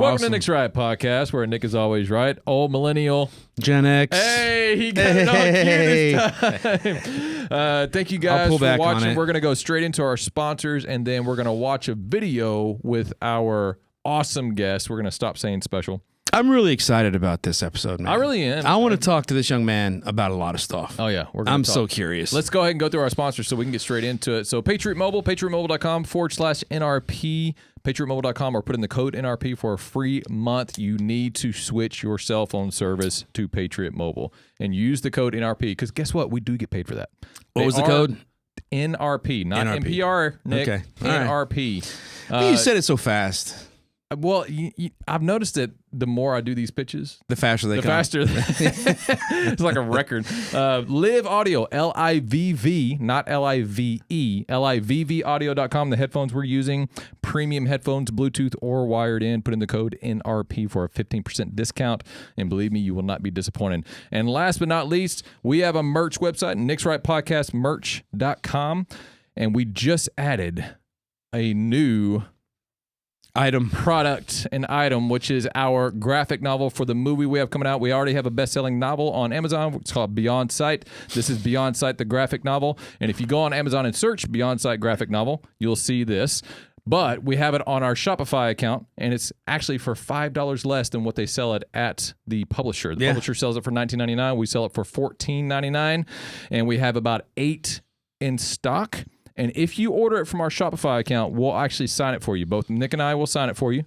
Welcome to Nick's Right Podcast, where Nick is always right. Old millennial. Gen X. Hey, he got it on cue this time. Thank you guys for watching. We're going to go straight into our sponsors, and then we're going to watch a video with our awesome guest. We're going to stop saying special. I'm really excited about this episode, man. I really am. I want to talk to this young man about a lot of stuff. Oh, yeah. I'm so curious. Let's go ahead and go through our sponsors so we can get straight into it. So Patriot Mobile, patriotmobile.com/NRP, patriotmobile.com, or put in the code NRP for a free month. You need to switch your cell phone service to Patriot Mobile and use the code NRP, because guess what? We do get paid for that. What was the code? NRP, not NRP. NPR, Nick. Okay. NRP. You said it so fast. Well, I've noticed that the more I do these pitches, the faster they come. Faster. It's like a record. Live Audio, LIVV, not LIVE, LIVVaudio.com. The headphones we're using, premium headphones, Bluetooth or wired in. Put in the code NRP for a 15% discount, and believe me, you will not be disappointed. And last but not least, we have a merch website, Nick's Right Podcast merch.com, and we just added a new product and item, which is our graphic novel for the movie we have coming out. We already have a best-selling novel on Amazon. It's called Beyond Sight. This is Beyond Sight, the graphic novel. And if you go on Amazon and search Beyond Sight graphic novel, you'll see this. But we have it on our Shopify account, and it's actually for $5 less than what they sell it at the publisher. The publisher sells it for $19.99. We sell it for $14.99, and we have about 8 in stock. And if you order it from our Shopify account, we'll actually sign it for you. Both Nick and I will sign it for you.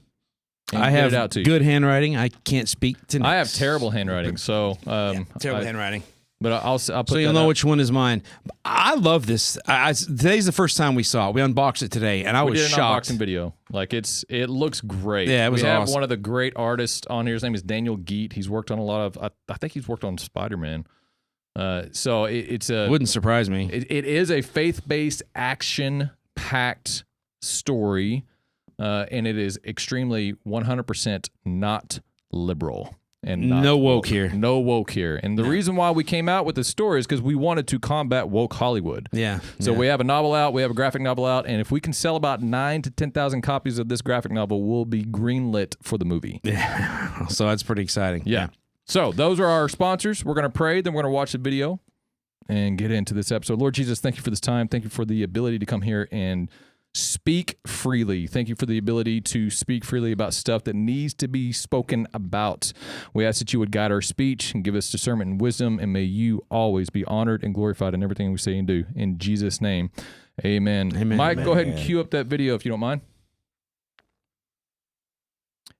I have it out to good handwriting. I can't speak to Nick's. I have terrible handwriting, so terrible handwriting. But I'll put so you'll know which one is mine. I love this. Today's the first time we saw it. We unboxed it today, and I was shocked. Unboxing video. Like it looks great. Yeah, it was awesome. We have one of the great artists on here. His name is Daniel Geet. He's worked on a lot of. I think he's worked on Spider-Man. So it's a wouldn't surprise me. It is a faith-based, action-packed story, and it is extremely 100% not liberal and not no woke here. No woke here. And the reason why we came out with this story is because we wanted to combat woke Hollywood. Yeah. So we have a novel out, we have a graphic novel out, and if we can sell about 9,000 to 10,000 copies of this graphic novel, we'll be greenlit for the movie. Yeah. So that's pretty exciting. Yeah. So those are our sponsors. We're going to pray, then we're going to watch the video and get into this episode. Lord Jesus, thank you for this time. Thank you for the ability to come here and speak freely. Thank you for the ability to speak freely about stuff that needs to be spoken about. We ask that you would guide our speech and give us discernment and wisdom, and may you always be honored and glorified in everything we say and do. In Jesus' name, amen. Amen. Mike, go ahead and cue up that video if you don't mind.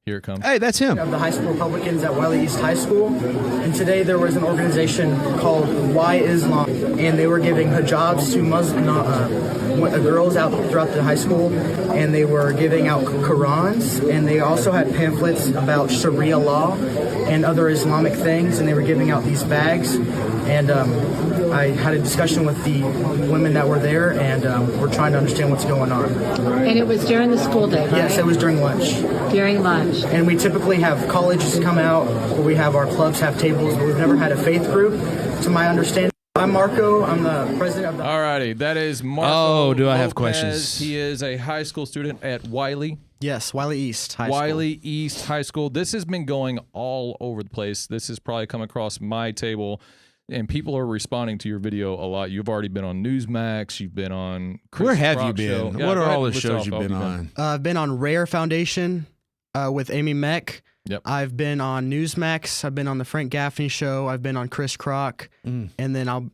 Here it comes. Hey, that's him. Of the high school Republicans at Wiley East High School, and today there was an organization called Why Islam, and they were giving hijabs to Muslim girls out throughout the high school, and they were giving out Qurans, and they also had pamphlets about Sharia law and other Islamic things, and they were giving out these bags, and I had a discussion with the women that were there, and we're trying to understand what's going on. And it was during the school day, right? Yes, it was during lunch. During lunch. And we typically have colleges come out, or we have our clubs have tables, but we've never had a faith group, to my understanding. I'm Marco. I'm the president of the... All righty. That is Marco. Oh, do I have Lopez. questions? He is a high school student at Wiley. Yes, Wiley East High School. Wiley East High School. This has been going all over the place. This has probably come across my table, and people are responding to your video a lot. You've already been on Newsmax. You've been on Chris Where have Rock you been? Show. Yeah, what are all the shows you've been on? I've been on Rare Foundation with Amy Meck. Yep. I've been on Newsmax. I've been on the Frank Gaffney Show. I've been on Chris Crock. And then I'll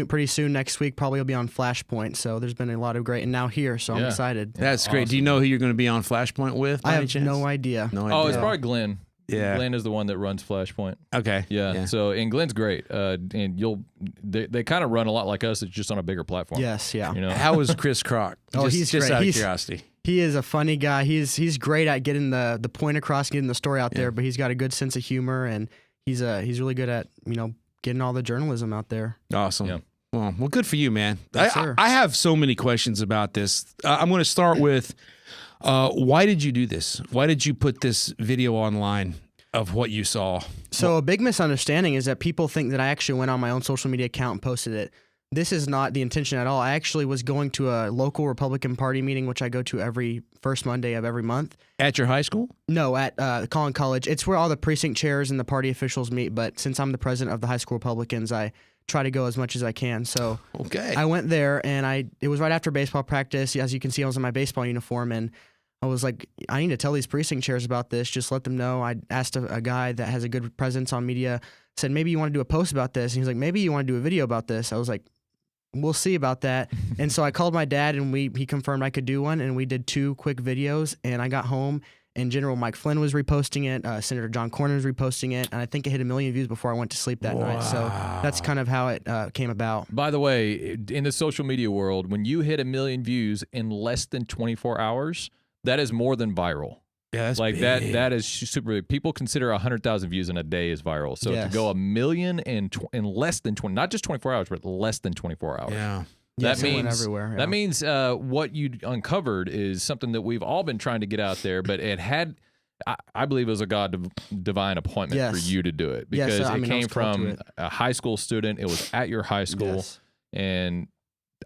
pretty soon next week probably will be on Flashpoint. So there's been a lot of great, and now here, so I'm excited. That's great. Do you know who you're going to be on Flashpoint with? I have no idea. No idea. Oh, it's probably Glenn. Yeah. Glenn is the one that runs Flashpoint. Okay. Yeah. So, and Glenn's great. And they kind of run a lot like us. It's just on a bigger platform. Yes, yeah. You know? How is Chris Crock? He's just great. out of curiosity. He is a funny guy. He's great at getting the point across, getting the story out there, but he's got a good sense of humor, and he's really good at, getting all the journalism out there. Awesome. Yeah. Well, good for you, man. Yes, sir. I have so many questions about this. I'm going to start with, why did you do this? Why did you put this video online of what you saw? So a big misunderstanding is that people think that I actually went on my own social media account and posted it. This is not the intention at all. I actually was going to a local Republican Party meeting, which I go to every first Monday of every month. At your high school? No, at Collin College. It's where all the precinct chairs and the party officials meet, but since I'm the president of the high school Republicans, I try to go as much as I can. So okay. I went there, and it was right after baseball practice. As you can see, I was in my baseball uniform, and I was like, I need to tell these precinct chairs about this. Just let them know. I asked a guy that has a good presence on media, said, maybe you want to do a post about this. And he's like, maybe you want to do a video about this. I was like, we'll see about that. And so I called my dad, and he confirmed I could do one, and we did 2 quick videos. And I got home, and General Mike Flynn was reposting it, Senator John Cornyn was reposting it, and I think it hit 1 million views before I went to sleep that night. So that's kind of how it came about. By the way, in the social media world, when you hit 1 million views in less than 24 hours, that is more than viral. Yeah, that's like big. that is super big. People consider 100,000 views in a day is viral. So to go 1 million in less than 20, not just 24 hours, but less than 24 hours. Yeah. That Yes, it means went everywhere. Yeah. that means what you uncovered is something that we've all been trying to get out there, but it had. I believe it was a God divine appointment for you to do it because it came from a high school student. It was at your high school, and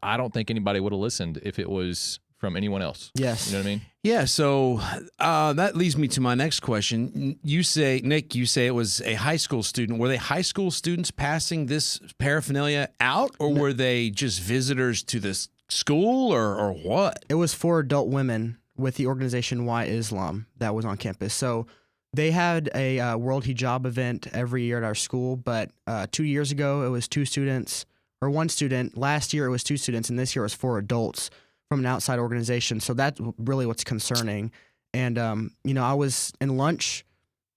I don't think anybody would have listened if it was from anyone else. Yes. You know what I mean? Yeah, so that leads me to my next question. You say, Nick, it was a high school student. Were they high school students passing this paraphernalia out, or were they just visitors to this school, or what? It was 4 adult women with the organization Why Islam that was on campus. So they had a World Hijab event every year at our school, but 2 years ago it was 2 students, or 1 student. Last year it was 2 students, and this year it was 4 adults from an outside organization. So that's really what's concerning. And, I was in lunch,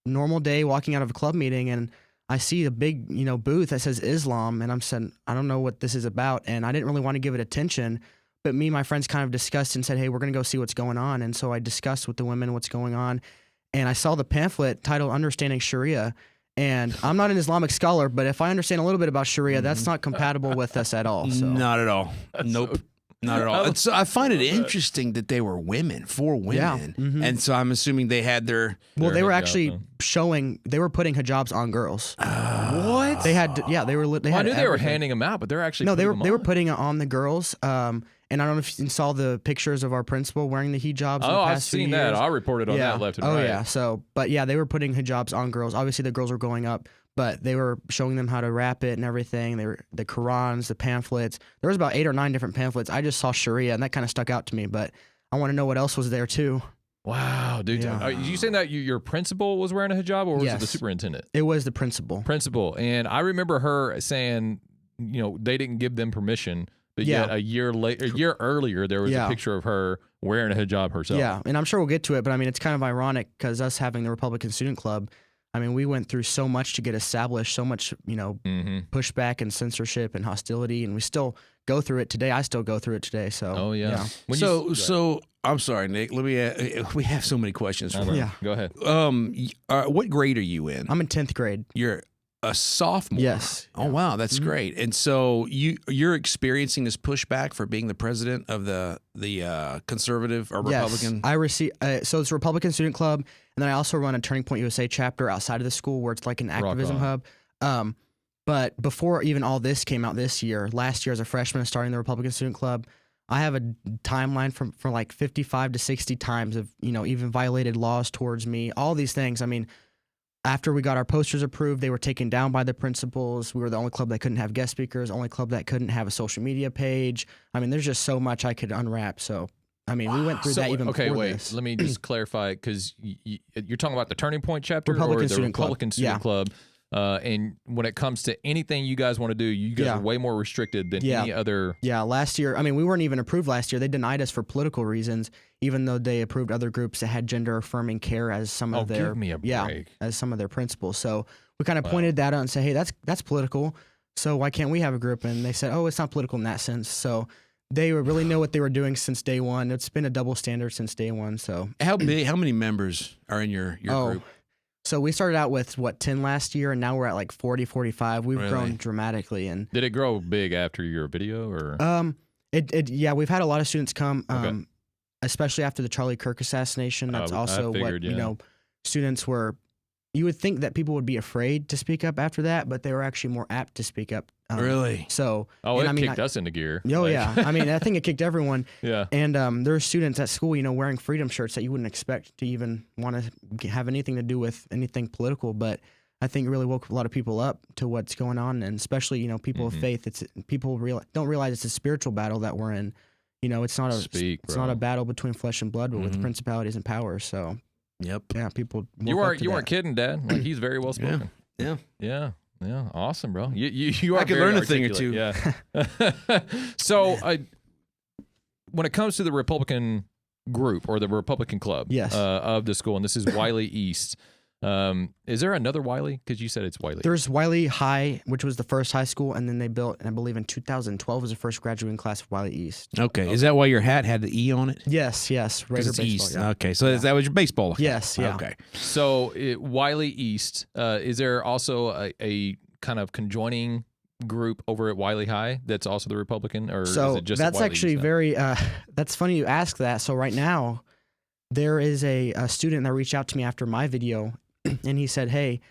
normal day, walking out of a club meeting, and I see a big, booth that says Islam, and I'm saying, I don't know what this is about. And I didn't really want to give it attention, but me and my friends kind of discussed and said, hey, we're going to go see what's going on. And so I discussed with the women what's going on. And I saw the pamphlet titled Understanding Sharia. And I'm not an Islamic scholar, but if I understand a little bit about Sharia, that's not compatible with us at all. So. Not at all. Nope. Not at all. So I find it interesting that they were women, 4 women. Yeah. And so I'm assuming they had their... Well, they were actually they were putting hijabs on girls. What? They had, they were. They I had knew they were everything. handing them out, but they're actually No, putting they were them on. putting it on the girls. And I don't know if you saw the pictures of our principal wearing the hijabs. in the Oh, I've past few seen that. years. I reported on that left and right. Oh yeah. So, but yeah, they were putting hijabs on girls. Obviously, the girls were going up, but they were showing them how to wrap it and everything. They were the Qurans, the pamphlets. There was about 8 or 9 different pamphlets. I just saw Sharia, and that kind of stuck out to me. But I want to know what else was there too. Wow, dude. Yeah. Are you saying that your principal was wearing a hijab, or was it Yes. the superintendent? It was the principal. Principal. And I remember her saying, they didn't give them permission. But yet a year earlier, there was a picture of her wearing a hijab herself. Yeah, and I'm sure we'll get to it, but I mean, it's kind of ironic because us having the Republican Student Club, I mean, we went through so much to get established, so much, pushback and censorship and hostility, and we still go through it today. I still go through it today. So, oh yeah. So I'm sorry, Nick. Let me. We have so many questions for you. Yeah. Go ahead. What grade are you in? I'm in 10th grade. You're a sophomore. Yes. Oh wow, that's great. And so you're experiencing this pushback for being the president of the conservative or Republican. Yes. I receive. So it's a Republican Student Club, and then I also run a Turning Point USA chapter outside of the school where it's like an activism hub. But before even all this came out last year as a freshman starting the Republican Student Club, I have a timeline for like 55 to 60 times of even violated laws towards me. All these things. I mean. After we got our posters approved, they were taken down by the principals. We were the only club that couldn't have guest speakers, only club that couldn't have a social media page. I mean, there's just so much I could unwrap. So, I mean, we went through that even before this. Let me just clarify, because you're talking about the Turning Point chapter Republican or the Student Club. Republican Student Club. And when it comes to anything you guys want to do, you guys are way more restricted than any other. Yeah, last year, I mean, we weren't even approved last year. They denied us for political reasons, even though they approved other groups that had gender affirming care as some of their give me a break. as some of their principles. So we kind of pointed that out and said, hey, that's political. So why can't we have a group? And they said, oh, it's not political in that sense. So they really know what they were doing since day one. It's been a double standard since day one. So how many members are in your group? So we started out with 10 last year, and now we're at like 40, 45. We've grown dramatically. And did it grow big after your video, or? We've had a lot of students come, especially after the Charlie Kirk assassination. That's also figured, students were you would think that people would be afraid to speak up after that, but they were actually more apt to speak up. Really? So, Oh, and it kicked us into gear. Oh, Like- yeah. I mean, I think it kicked everyone. Yeah. And there are students at school, wearing freedom shirts that you wouldn't expect to even want to have anything to do with anything political. But I think it really woke a lot of people up to what's going on, and especially people of faith. People don't realize it's a spiritual battle that we're in. It's not it's not a battle between flesh and blood, but with principalities and powers. So, yep. Yeah, people. You weren't kidding, Dad. Like, he's very well spoken. Yeah. Yeah. Yeah, awesome, bro. You are. I could very learn a thing or two. Yeah. So, when it comes to the Republican group or the Republican club, Yes. Of the school, and this is Wiley East. Is there another Wiley? Because you said it's Wiley. There's Wiley High, which was the first high school, and then they built, I believe in 2012 was the first graduating class of Wiley East. Okay. Is that why your hat had the E on it? Yes. Because Raider it's baseball, East. yeah. Okay. So that was your baseball hat? Yes, yeah. Okay. So Wiley East. Is there also a kind of conjoining group over at Wiley High that's also the Republican, or So is it just that's Wiley actually East now? very. That's funny you ask that. So right now, there is a student that reached out to me after my video, and he said, "Hey,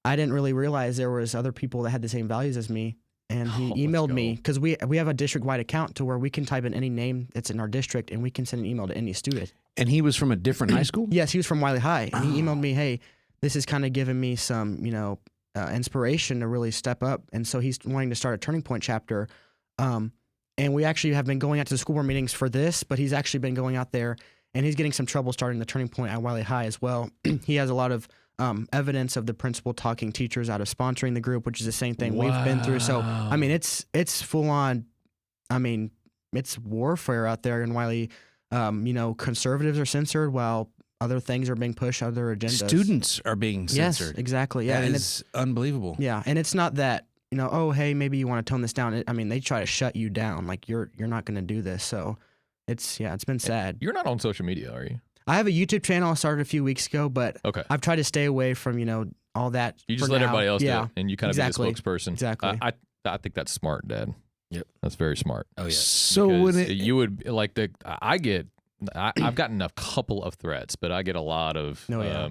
I didn't really realize there was other people that had the same values as me." And he let's emailed go. me because we have a district-wide account to where we can type in any name that's in our district, and we can send an email to any student. And he was from a different high school? Yes, he was from Wiley High, and he emailed me, "Hey, this is kind of giving me some, inspiration to really step up." And so he's wanting to start a Turning Point chapter. And we actually have been going out to the school board meetings for this, but he's actually been going out there, and he's getting some trouble starting the Turning Point at Wiley High as well. He has a lot of evidence of the principal talking teachers out of sponsoring the group, which is the same thing we've been through. So, I mean, it's full on. I mean, it's warfare out there in Wiley. Conservatives are censored while other things are being pushed, other agendas. Students are being censored. Yes, exactly. Yeah, That and is unbelievable. yeah, and it's not that oh, hey, maybe you want to tone this down. I mean, they try to shut you down. Like you're not going to do this. So it's been sad. You're not on social media, are you? I have a YouTube channel I started a few weeks ago, but Okay. I've tried to stay away from all that. You just for let now. everybody else do yeah, it, and you kind of exactly. be the spokesperson. Exactly. I think that's smart, Dad. Yep. That's very smart. Oh, yeah. So when Because it, you would like I've gotten a couple of threats, but I get a lot of Oh, yeah.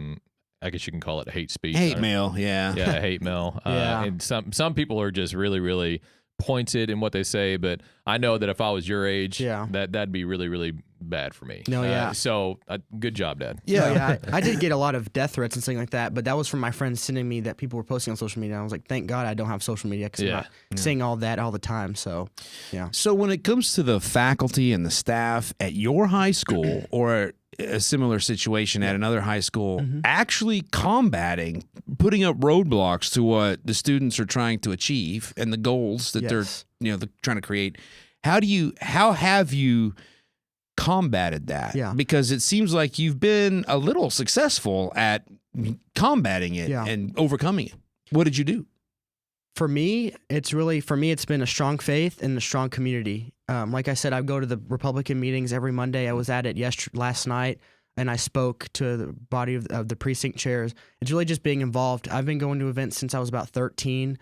I guess you can call it hate speech. hate mail, yeah. Yeah, hate mail. Yeah. And some people are just really, really pointed in what they say, but I know that if I was your age, Yeah. that'd be really, really bad for me. No, yeah. So good job, Dad. Yeah, I did get a lot of death threats and things like that, but that was from my friends sending me that people were posting on social media. I was like, thank God I don't have social media because I'm not seeing all that all the time. So, yeah. So when it comes to the faculty and the staff at your high school or a similar situation at another high school, actually combating, putting up roadblocks to what the students are trying to achieve and the goals that Yes. they're trying to create, how have you combated that? Yeah. Because it seems like you've been a little successful at combating it Yeah. and overcoming it. What did you do? For me, it's been a strong faith and a strong community. Like I said, I go to the Republican meetings every Monday. I was at it last night, and I spoke to the body of the precinct chairs. It's really just being involved. I've been going to events since I was about 13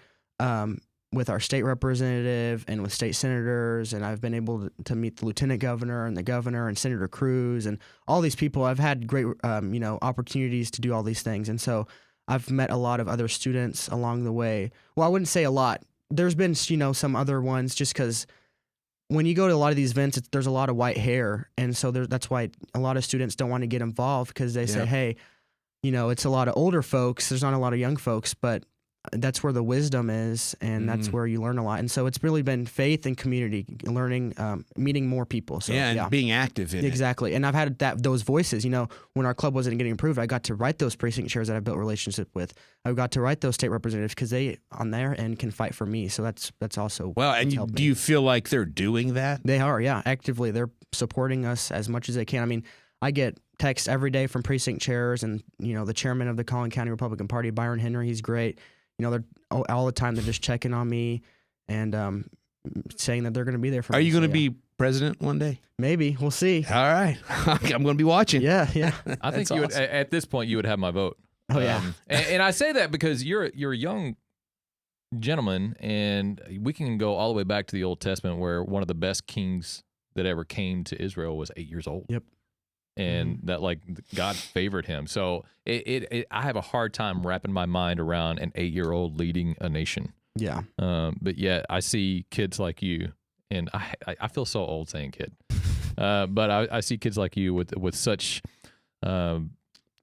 with our state representative and with state senators, and I've been able to meet the lieutenant governor and the governor and Senator Cruz and all these people. I've had great opportunities to do all these things, and so I've met a lot of other students along the way. Well, I wouldn't say a lot. There's been, some other ones just because when you go to a lot of these events, there's a lot of white hair. And so that's why a lot of students don't want to get involved because they say, hey, it's a lot of older folks. There's not a lot of young folks, but that's where the wisdom is, and that's where you learn a lot. And so it's really been faith and community, learning, meeting more people. So, and being active in it. Exactly. And I've had those voices, when our club wasn't getting approved, I got to write those precinct chairs that I built relationship with. I got to write those state representatives because they, on their end, can fight for me. So that's also Well, and helped do me. you feel like they're doing that? They are, yeah, actively. They're supporting us as much as they can. I mean, I get texts every day from precinct chairs and, the chairman of the Collin County Republican Party, Byron Henry, he's great. They're all the time. They're just checking on me and saying that they're going to be there for me. Are you going to So, be president one day? Maybe. We'll see. All right. I'm going to be watching. Yeah, yeah. I think you would, at this point, you would have my vote. Oh, yeah. And I say that because you're a young gentleman, and we can go all the way back to the Old Testament where one of the best kings that ever came to Israel was 8 years old. Yep. and that like God favored him. So I have a hard time wrapping my mind around an 8-year-old leading a nation. Yeah. But yet I see kids like you, and I feel so old saying kid, but I see kids like you with such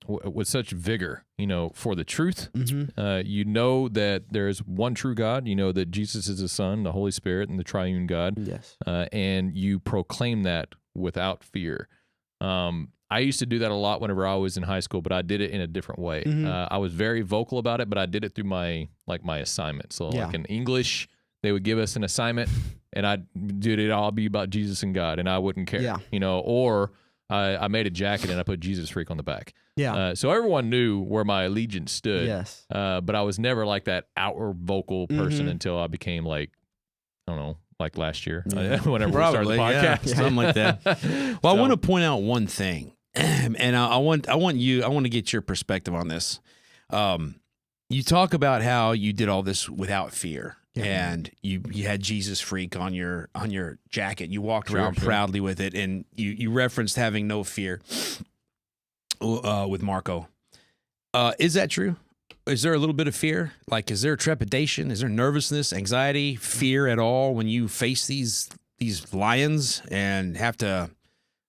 vigor, for the truth. You know that there's one true God. You know that Jesus is the Son, the Holy Spirit, and the triune God. Yes. And you proclaim that without fear. I used to do that a lot whenever I was in high school, but I did it in a different way. I was very vocal about it, but I did it through my assignment. So like in English, they would give us an assignment, and it'd all be about Jesus and God, and I wouldn't care. Or I made a jacket and I put Jesus freak on the back. So everyone knew where my allegiance stood. Yes. But I was never like that outward vocal person until I became like, I don't know, like last year, whenever we started the podcast. Something like that. Well, I want to point out one thing, and I want to get your perspective on this. You talk about how you did all this without fear. And you had Jesus freak on your jacket. You walked around proudly with it, and you referenced having no fear with Marco. Is that true? Is there a little bit of fear? Like, is there trepidation? Is there nervousness, anxiety, fear at all when you face these lions and have to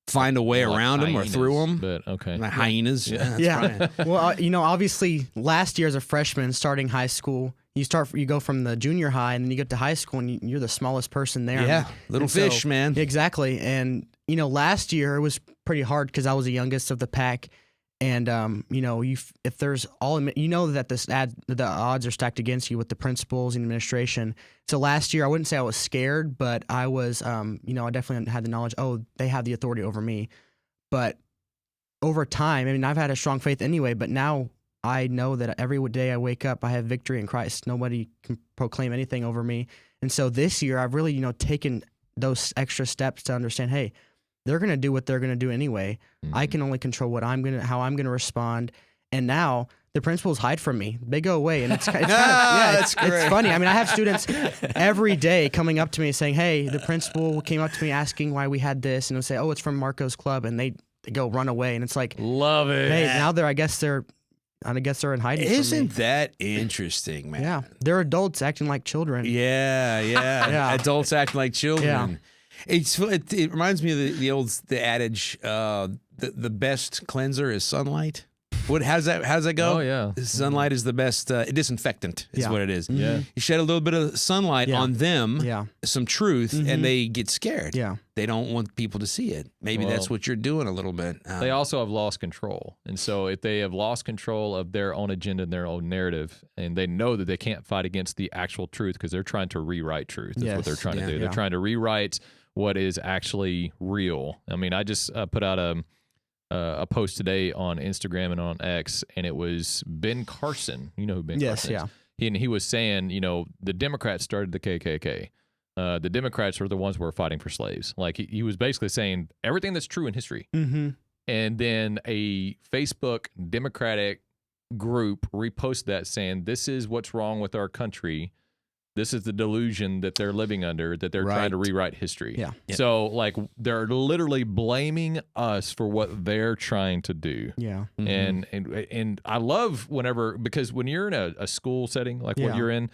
find a way around them or through them? But okay, like hyenas. Yeah. Well, obviously, last year as a freshman starting high school, you go from the junior high, and then you get to high school, and you're the smallest person there. Yeah, little fish, man. Exactly. And last year it was pretty hard because I was the youngest of the pack, and if there's that the odds are stacked against you with the principals and administration. So last year I wouldn't say I was scared, but I was, I definitely had the knowledge. Oh, they have the authority over me. But over time, I mean, I've had a strong faith anyway, but now I know that every day I wake up, I have victory in Christ. Nobody can proclaim anything over me. And so this year, I've really, taken those extra steps to understand, hey, they're going to do what they're going to do anyway. I can only control how I'm going to respond. And now the principals hide from me. They go away. And it's it's funny. I mean, I have students every day coming up to me saying, hey, the principal came up to me asking why we had this. And they'll say, oh, it's from Marco's club. And they go run away. And it's like, love it. Hey, now I guess they're in hiding. Isn't that interesting, man? Yeah, they're adults acting like children. Yeah. Adults acting like children. Yeah. It reminds me of the adage, the best cleanser is sunlight. How's that go? Oh yeah, sunlight is the best disinfectant. Is what it is. Yeah, you shed a little bit of sunlight on them. Yeah, some truth, and they get scared. Yeah, they don't want people to see it. Maybe that's what you're doing a little bit. They also have lost control, and so if they have lost control of their own agenda and their own narrative, and they know that they can't fight against the actual truth because they're trying to rewrite truth. That's what they're trying to do. They're trying to rewrite what is actually real. I mean, I just put out a post today on Instagram and on X, and it was Ben Carson. You know who Ben Carson is? He was saying, the Democrats started the KKK. The Democrats were the ones who were fighting for slaves. Like he was basically saying everything that's true in history. And then a Facebook Democratic group reposted that saying, this is what's wrong with our country. This is the delusion that they're living under, that they're trying to rewrite history. Yeah. So, like, they're literally blaming us for what they're trying to do. Yeah. And I love because when you're in a school setting, like what you're in,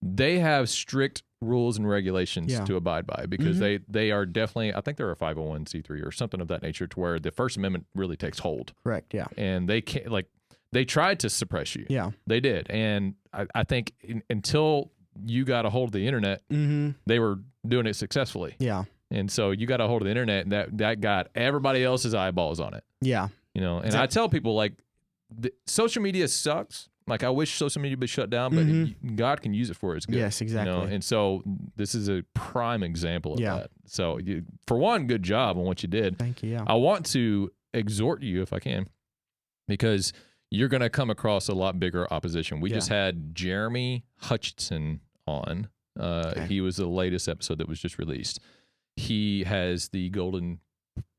they have strict rules and regulations to abide by because they are definitely, I think they're a 501c3 or something of that nature to where the First Amendment really takes hold. Correct, yeah. And they can't, they tried to suppress you. Yeah. They did. And I think until you got a hold of the internet, they were doing it successfully. Yeah. And so you got a hold of the internet, and that got everybody else's eyeballs on it. Yeah. And I tell people, social media sucks. Like, I wish social media would be shut down, but God can use it for His good. Yes, exactly. And so this is a prime example of that. So, for one, good job on what you did. Thank you, yeah. I want to exhort you, if I can, because you're going to come across a lot bigger opposition. We just had Jeremy Hutchinson on. He was the latest episode that was just released. He has the golden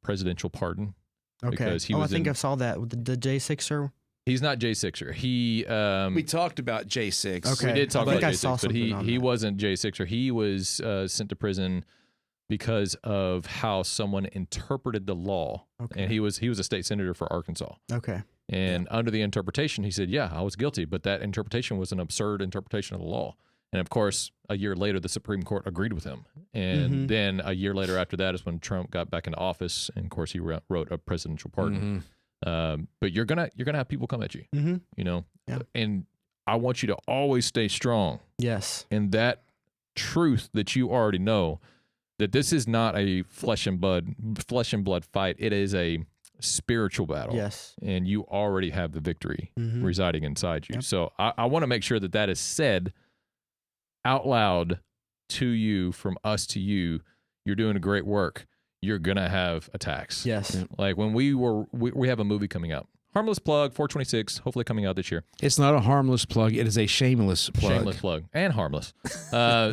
presidential pardon. Okay. Because he I think I saw that with the J6er. He's not J6er. We talked about J6. Okay. We did talk about J6, but he that. wasn't J6er. He was sent to prison because of how someone interpreted the law. Okay. And he was a state senator for Arkansas. Okay. And under the interpretation, he said, yeah, I was guilty, but that interpretation was an absurd interpretation of the law. And of course, a year later, the Supreme Court agreed with him. And then a year later after that is when Trump got back into office. And of course, he wrote a presidential pardon. But you're gonna have people come at you, you know, and I want you to always stay strong. Yes. In that truth that you already know, that this is not a flesh and blood fight. It is a spiritual battle. Yes. And you already have the victory residing inside you. So I want to make sure that that is said out loud to you, from us to you. You're doing a great work. You're gonna have attacks. Yes. Like when we have a movie coming out. Harmless plug, 426, hopefully coming out this year. It's not a harmless plug. It is a shameless plug. Shameless plug and harmless.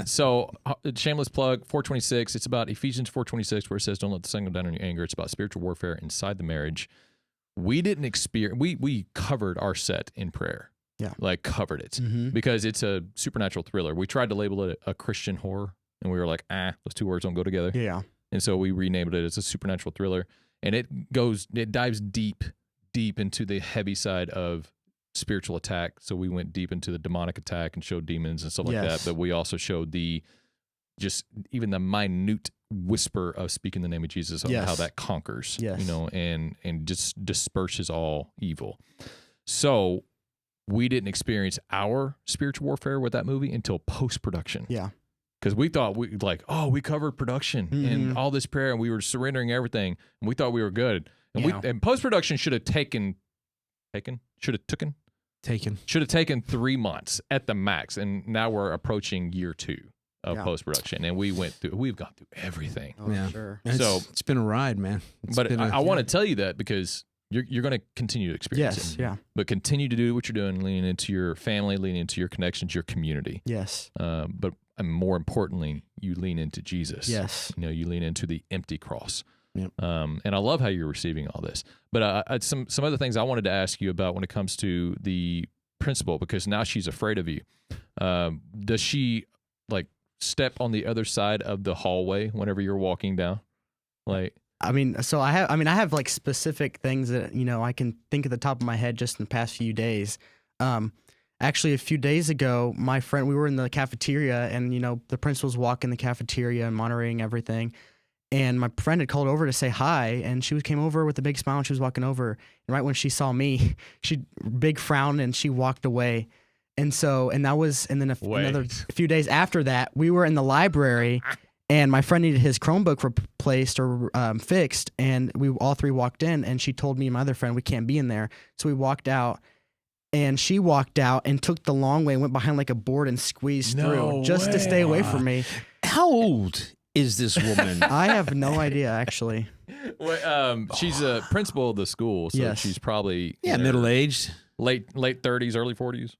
So shameless plug, 426. It's about Ephesians 4:26, where it says, "Don't let the sun go down on your anger." It's about spiritual warfare inside the marriage. We didn't experience. We covered our set in prayer. Yeah. Like covered it because it's a supernatural thriller. We tried to label it a Christian horror, and we were like, those two words don't go together. Yeah. And so we renamed it as a supernatural thriller, and it dives deep into the heavy side of spiritual attack. So we went deep into the demonic attack and showed demons and stuff like that. But we also showed even the minute whisper of speaking the name of Jesus, on how that conquers, you know, and just disperses all evil. So we didn't experience our spiritual warfare with that movie until post-production. Yeah. Because we thought we covered production and all this prayer, and we were surrendering everything, and we thought we were good. And post-production should have taken 3 months at the max, and now we're approaching year 2 of post-production, and we've gone through everything. Oh, sure. It's been a ride, man. I want to tell you that because you're going to continue to experience it. Yeah. But continue to do what you're doing, leaning into your family, leaning into your connections, your community. Yes. But more importantly, you lean into Jesus. Yes. You know, you lean into the empty cross. Yep. And I love how you're receiving all this. But some other things I wanted to ask you about when it comes to the principal, because now she's afraid of you. Does she like step on the other side of the hallway whenever you're walking down? Like, I have like specific things that, you know, I can think at the top of my head just in the past few days. Actually, a few days ago, my friend, we were in the cafeteria, and, you know, the principal's walking the cafeteria and monitoring everything. And my friend had called over to say hi, and she came over with a big smile, and she was walking over. And right when she saw me, she big frown, and she walked away. And then another few days after that, we were in the library, and my friend needed his Chromebook replaced or fixed, and we all three walked in, and she told me and my other friend we can't be in there. So we walked out. And she walked out and took the long way and went behind like a board and squeezed through just to stay away from me. How old is this woman? I have no idea, actually. Well, she's a principal of the school, so she's probably middle-aged, late 30s, early 40s,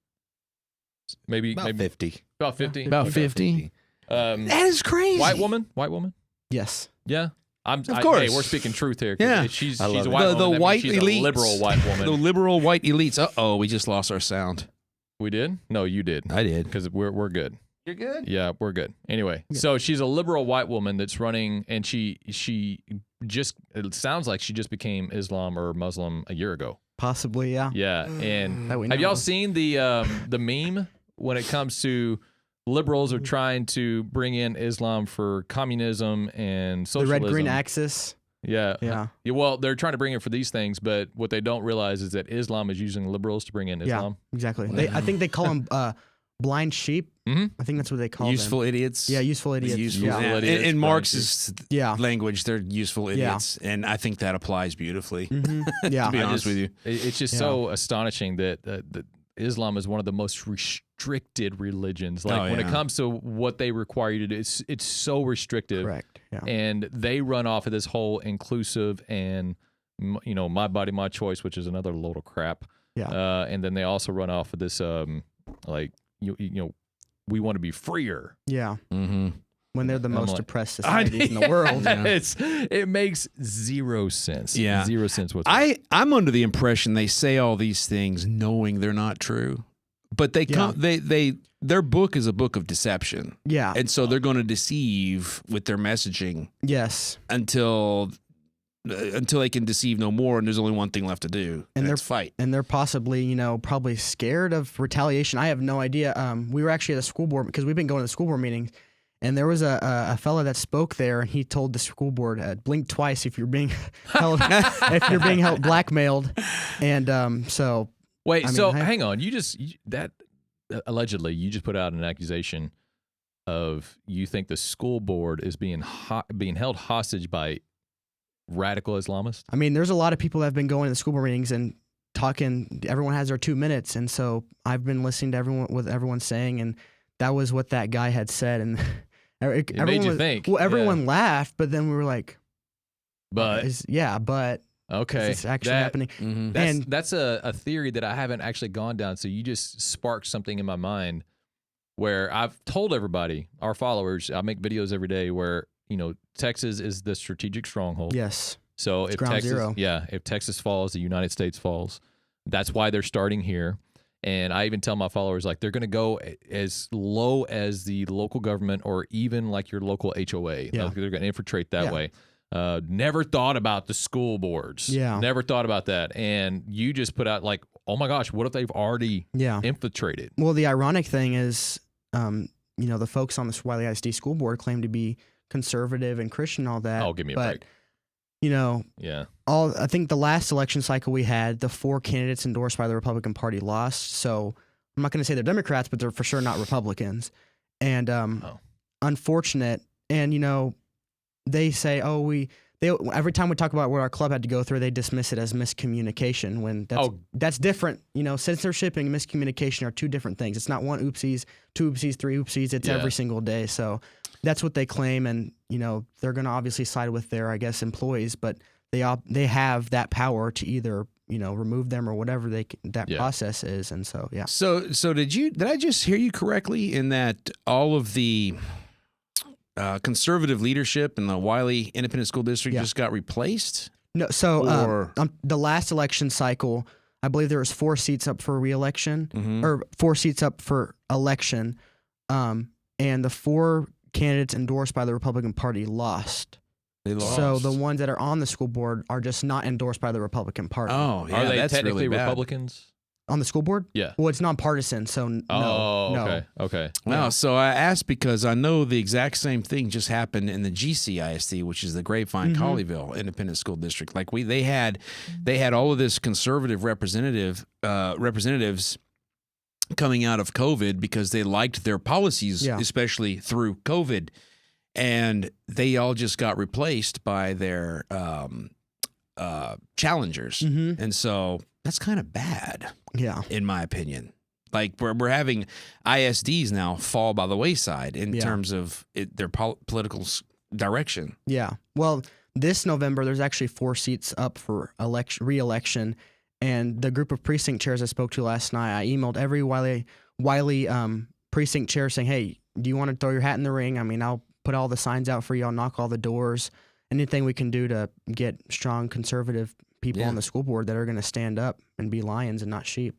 maybe 50. About 50. About 50. That is crazy. White woman. Yes. Yeah. Of course. Hey, we're speaking truth here. Yeah. She's a the white woman. white She's elites. a liberal white woman. The liberal white elites. Uh-oh, we just lost our sound. We did? No, you did. I did. Because we're good. You're good? Yeah, we're good. Anyway, so she's a liberal white woman that's running, and she just, it sounds like she just became Islam or Muslim a year ago. Possibly, yeah. Yeah, and That we have know y'all of. seen the meme when it comes to liberals are trying to bring in Islam for communism and The socialism? red-green axis. Yeah. Well, they're trying to bring it for these things, but what they don't realize is that Islam is using liberals to bring in Islam. Yeah, exactly. I think they call them blind sheep. I think that's what they call Useful them. idiots. Yeah, useful idiots. Useful yeah. idiots. In Marx's Yeah. language, they're useful idiots, and I think that applies beautifully. Yeah. To be honest with you. It's just so astonishing that Islam is one of the most restricted religions. Like when it comes to what they require you to do, it's so restrictive. Correct. Yeah. And they run off of this whole inclusive and, you know, my body, my choice, which is another load of crap. Yeah. And then they also run off of this, like, you know, we want to be freer. Yeah. Mm-hmm. When they're the most like, oppressed societies in the world. It makes zero sense. Yeah. Zero sense whatsoever. I'm under the impression they say all these things knowing they're not true. But their book is a book of deception. Yeah. And so they're going to deceive with their messaging Yes. until they can deceive no more, and there's only one thing left to do, and that's fight. And they're possibly, probably scared of retaliation. I have no idea. We were actually at a school board because we've been going to the school board meetings, and there was a fella that spoke there, and he told the school board, blink twice if you're being held, blackmailed. And so. Wait, hang on. Allegedly, you just put out an accusation of you think the school board is being held hostage by radical Islamists? I mean, there's a lot of people that have been going to the school board meetings and talking. Everyone has their 2 minutes, and so I've been listening to everyone's saying, and that was what that guy had said, and it made you think. Well, everyone laughed, but then we were like, but okay, is this actually happening? Mm-hmm. That's a theory that I haven't actually gone down. So you just sparked something in my mind where I've told everybody, our followers, I make videos every day where Texas is the strategic stronghold. Yes. So if Texas falls, the United States falls. That's why they're starting here. And I even tell my followers, like, they're going to go as low as the local government or even like your local HOA. Yeah. Like, they're going to infiltrate that way. Never thought about the school boards. Yeah. Never thought about that. And you just put out like, oh my gosh, what if they've already infiltrated? Well, the ironic thing is, the folks on the Wiley ISD school board claim to be conservative and Christian and all that. Oh, give me a break. I think the last election cycle we had, the 4 candidates endorsed by the Republican Party lost. So I'm not going to say they're Democrats, but they're for sure not Republicans. And unfortunate. And they say, every time we talk about what our club had to go through, they dismiss it as miscommunication when that's different. Censorship and miscommunication are 2 different things. It's not 1 oopsies, 2 oopsies, 3 oopsies. It's every single day. So that's what they claim. And, they're going to obviously side with their, I guess, employees, but they have that power to either, remove them or whatever process is. And so, yeah. So did I just hear you correctly in that all of the conservative leadership in the Wiley Independent School District just got replaced? No. So the last election cycle, I believe there was 4 seats up for re-election or 4 seats up for election. And the 4 candidates endorsed by the Republican Party lost. They lost. So the ones that are on the school board are just not endorsed by the Republican Party. Oh, yeah, are they that's technically really bad. Republicans? On the school board? Yeah. Well, it's nonpartisan, so no. Oh, okay. Wow. So I asked because I know the exact same thing just happened in the GCISD, which is the Grapevine Colleyville Independent School District. Like they had all of this conservative representatives coming out of COVID because they liked their policies, especially through COVID, and they all just got replaced by their challengers, and so that's kind of bad. Yeah, in my opinion. Like we're having ISDs now fall by the wayside in terms of their political direction. Yeah. Well, this November there's actually 4 seats up for re-election, and the group of precinct chairs I spoke to last night, I emailed every Wiley precinct chair saying, "Hey, do you want to throw your hat in the ring? I mean, I'll put all the signs out for you. I'll knock all the doors. Anything we can do to get strong conservative people on the school board that are going to stand up and be lions and not sheep."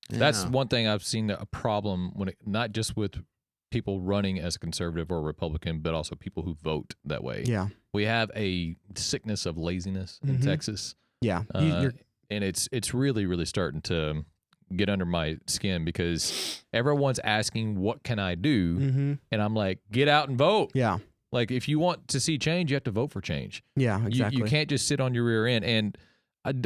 That's one thing I've seen a problem when not just with people running as a conservative or a Republican, but also people who vote that way. Yeah, we have a sickness of laziness in Texas. Yeah, and it's really, really starting to get under my skin because everyone's asking, "What can I do?" And I'm like, "Get out and vote." Yeah. Like, if you want to see change, you have to vote for change. Yeah, exactly. You can't just sit on your rear end. And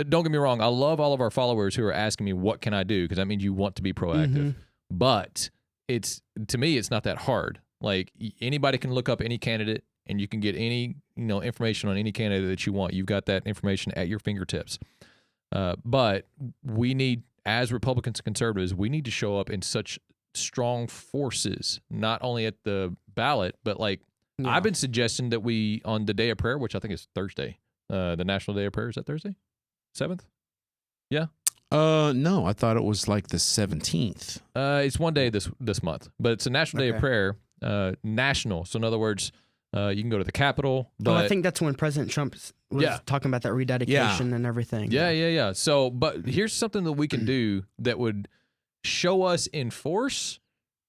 don't get me wrong, I love all of our followers who are asking me, what can I do? Because that means you want to be proactive. But to me, it's not that hard. Like, anybody can look up any candidate, and you can get any information on any candidate that you want. You've got that information at your fingertips. But we need, as Republicans and conservatives, we need to show up in such strong forces, not only at the ballot, but like, I've been suggesting that we, on the day of prayer, which I think is Thursday, the National Day of Prayer, is that Thursday? 7th? Yeah? No, I thought it was like the 17th. It's one day this month, but it's a National Day of Prayer, national. So in other words, you can go to the Capitol. But I think that's when President Trump was talking about that rededication and everything. Yeah. So, but here's something that we can do that would show us in force,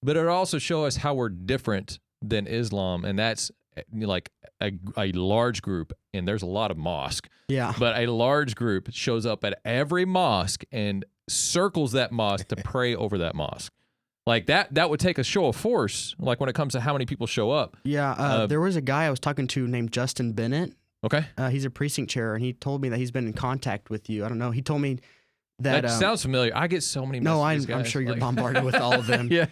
but it also show us how we're different than Islam, and that's like a large group, and there's a lot of mosque. Yeah. But a large group shows up at every mosque and circles that mosque to pray over that mosque. Like that would take a show of force, like when it comes to how many people show up. Yeah, there was a guy I was talking to named Justin Bennett. Okay. He's a precinct chair, and he told me that he's been in contact with you. I don't know. He told me that sounds familiar. I get so many messages. No, I'm sure you're bombarded with all of them. Yeah.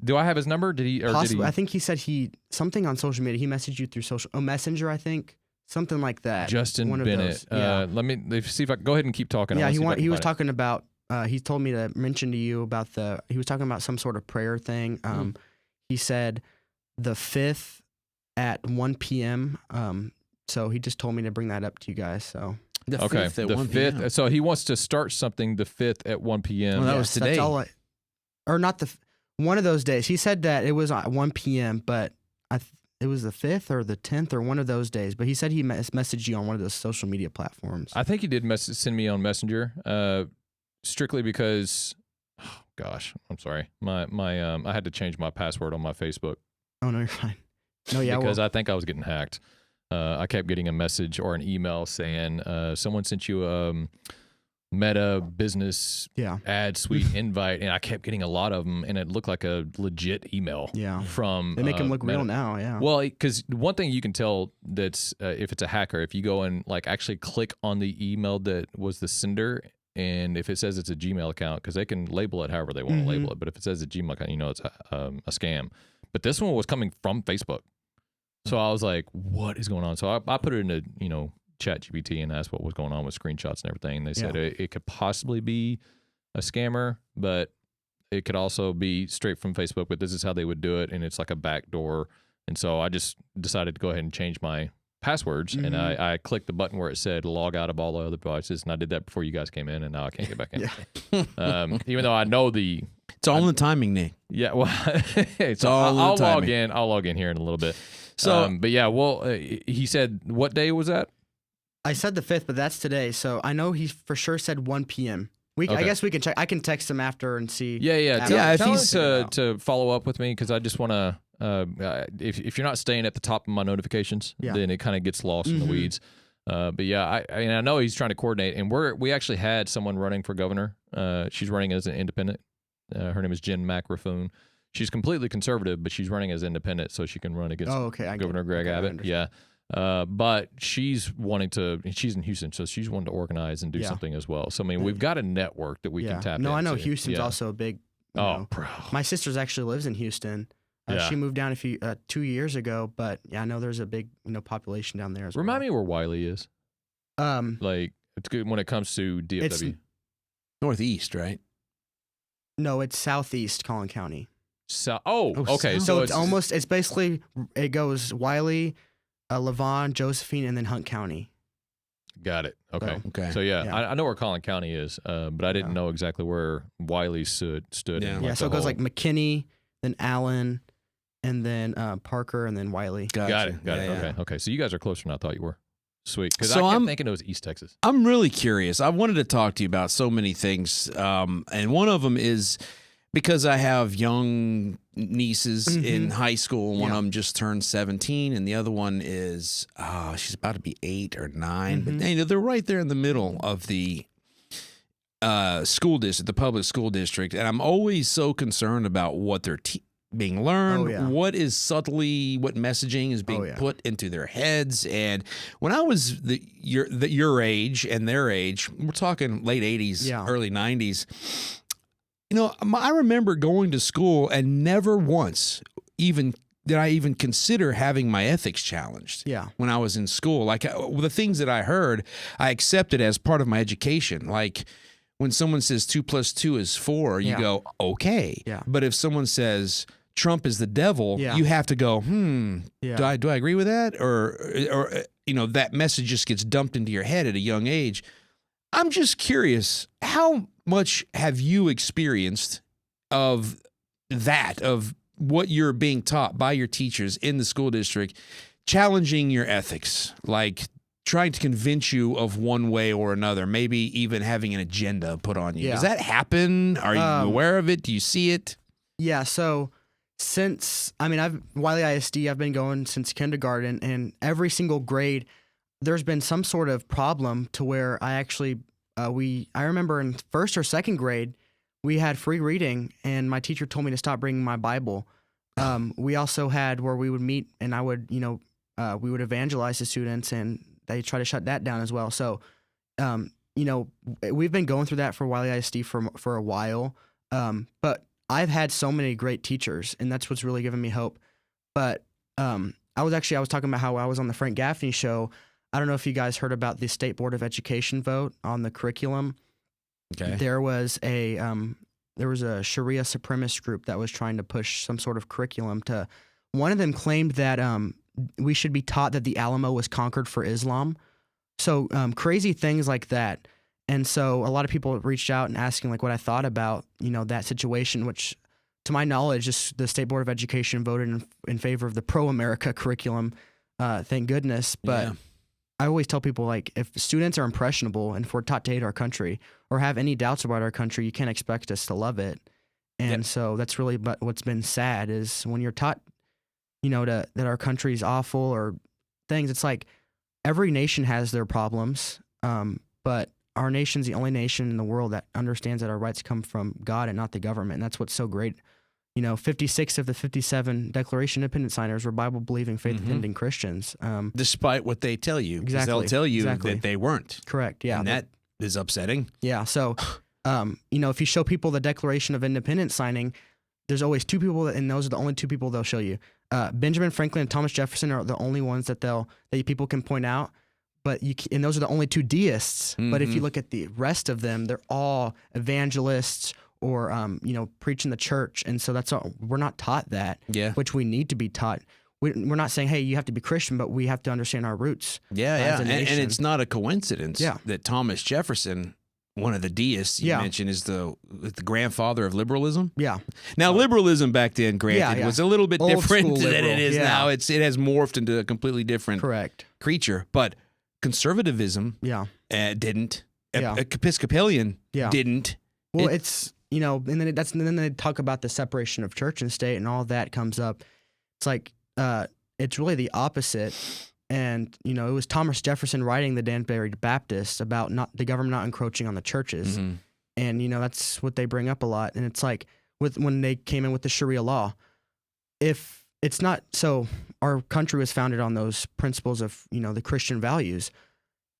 Do I have his number? Did he? Possibly. I think he said something on social media. He messaged you through Messenger, I think. Something like that. Justin Bennett. Let me see if I go ahead and keep talking. Yeah, he was talking about. He told me to mention to you about he was talking about some sort of prayer thing. He said the 5th at 1 p.m. So he just told me to bring that up to you guys. So the 5th at 1 5th. p.m. So he wants to start something the 5th at 1 p.m. Well, that was today. Or not one of those days. He said that it was at 1 p.m., but it was the 5th or the 10th or one of those days. But he said he messaged you on one of those social media platforms. I think he did send me on Messenger. Strictly because, oh gosh, I'm sorry. I had to change my password on my Facebook. Oh no, you're fine. No, yeah, because I think I was getting hacked. I kept getting a message or an email saying someone sent you a Meta business ad suite invite, and I kept getting a lot of them, and it looked like a legit email. Yeah, from they make them look Meta. real now. Yeah, well, because one thing you can tell that's if it's a hacker, if you go and like actually click on the email that was the sender. And if it says it's a Gmail account, because they can label it however they want to label it, but if it says a Gmail account, you know it's a scam. But this one was coming from Facebook, so I was like, "What is going on?" So I put it into ChatGPT and asked what was going on with screenshots and everything. And they said it could possibly be a scammer, but it could also be straight from Facebook. But this is how they would do it, and it's like a backdoor. And so I just decided to go ahead and change my passwords, and I clicked the button where it said log out of all the other devices, and I did that before you guys came in, and now I can't get back in. Even though I know it's all in the timing, Nick. Yeah, well, I'll log in. I'll log in here in a little bit. So, but yeah, well, he said what day was that? I said the 5th, but that's today. So I know he for sure said 1 p.m. I guess we can check. I can text him after and see. Yeah. Tell him to follow up with me, because I just want to. If you're not staying at the top of my notifications, then it kind of gets lost in the weeds. But yeah, I know he's trying to coordinate, and we actually had someone running for governor. She's running as an independent. Her name is Jen McRafoon. She's completely conservative, but she's running as independent so she can run against Governor Greg Abbott. Yeah. But she's in Houston, so she's wanting to organize and do something as well. So, I mean, we've got a network that we can tap into. No, I know Houston's also a big. Bro. My sister's actually lives in Houston. She moved down 2 years ago, but yeah, I know there's a big population down there as well. Remind me where Wiley is. Like it's good when it comes to DFW. It's northeast, right? No, it's southeast Collin County. Okay. So it's basically it goes Wiley, Lavon, Josephine, and then Hunt County. Got it. Okay. So yeah. I know where Collin County is, but I didn't know exactly where Wiley stood. Yeah. So it goes like McKinney, then Allen, and then Parker, and then Wiley. Got it. Okay. So you guys are closer than I thought you were. Sweet. Because I kept thinking it was East Texas. I'm really curious. I wanted to talk to you about so many things. And one of them is because I have young nieces in high school. One of them just turned 17, and the other one is, she's about to be 8 or 9. But they're right there in the middle of the school district, the public school district. And I'm always so concerned about what they're being learned, what messaging is being put into their heads. And when I was your age and their age, we're talking late 80s, early 90s, I remember going to school and never once did I even consider having my ethics challenged. When I was in school, like the things that I heard, I accepted as part of my education. Like when someone says 2 + 2 is 4, you go, okay. But if someone says Trump is the devil, you have to go, do I agree with that? Or that message just gets dumped into your head at a young age. I'm just curious, how much have you experienced of that, of what you're being taught by your teachers in the school district, challenging your ethics? Like, trying to convince you of one way or another, maybe even having an agenda put on you. Yeah. Does that happen? Are you aware of it? Do you see it? Yeah, so I've Wiley ISD, I've been going since kindergarten, and every single grade, there's been some sort of problem to where I actually, I remember in first or second grade, we had free reading, and my teacher told me to stop bringing my Bible. We also had where we would meet, and I would, we would evangelize the students, and they try to shut that down as well. So, we've been going through that for Wiley ISD for a while, but I've had so many great teachers, and that's what's really given me hope. But I was talking about how I was on the Frank Gaffney show. I don't know if you guys heard about the State Board of Education vote on the curriculum. Okay. There was a Sharia supremacist group that was trying to push some sort of curriculum to. One of them claimed that we should be taught that the Alamo was conquered for Islam. So crazy things like that. And so a lot of people reached out and asking like what I thought about, that situation, which to my knowledge, just the State Board of Education voted in favor of the pro-America curriculum. Thank goodness. But I always tell people, like, if students are impressionable and if we're taught to hate our country or have any doubts about our country, you can't expect us to love it. And so that's really what's been sad is when you're taught, that our country's awful or things, it's like every nation has their problems, but our nation's the only nation in the world that understands that our rights come from God and not the government. And that's what's so great. 56 of the 57 Declaration of Independence signers were Bible-believing, faith-defending Christians. Despite what they tell you. 'Cause Exactly. they'll tell you Exactly. that they weren't. Correct, yeah. And that is upsetting. Yeah, so, if you show people the Declaration of Independence signing, there's always two people, and those are the only two people they'll show you. Benjamin Franklin and Thomas Jefferson are the only ones that people can point out. And those are the only two deists. But if you look at the rest of them, they're all evangelists or, preaching the church. And so we're not taught that, which we need to be taught. We're not saying, hey, you have to be Christian, but we have to understand our roots. Yeah. And it's not a coincidence that Thomas Jefferson, one of the deists you mentioned, is the grandfather of liberalism. Yeah. Now, liberalism back then, granted, was a little bit Old different school than liberal. it is now. It has morphed into a completely different creature. But conservatism didn't. Episcopalian didn't. Well, and then they talk about the separation of church and state, and all that comes up. It's like it's really the opposite. And it was Thomas Jefferson writing the Danbury Baptist about the government not encroaching on the churches, and that's what they bring up a lot. And it's like when they came in with the Sharia law, if it's not so, our country was founded on those principles of the Christian values.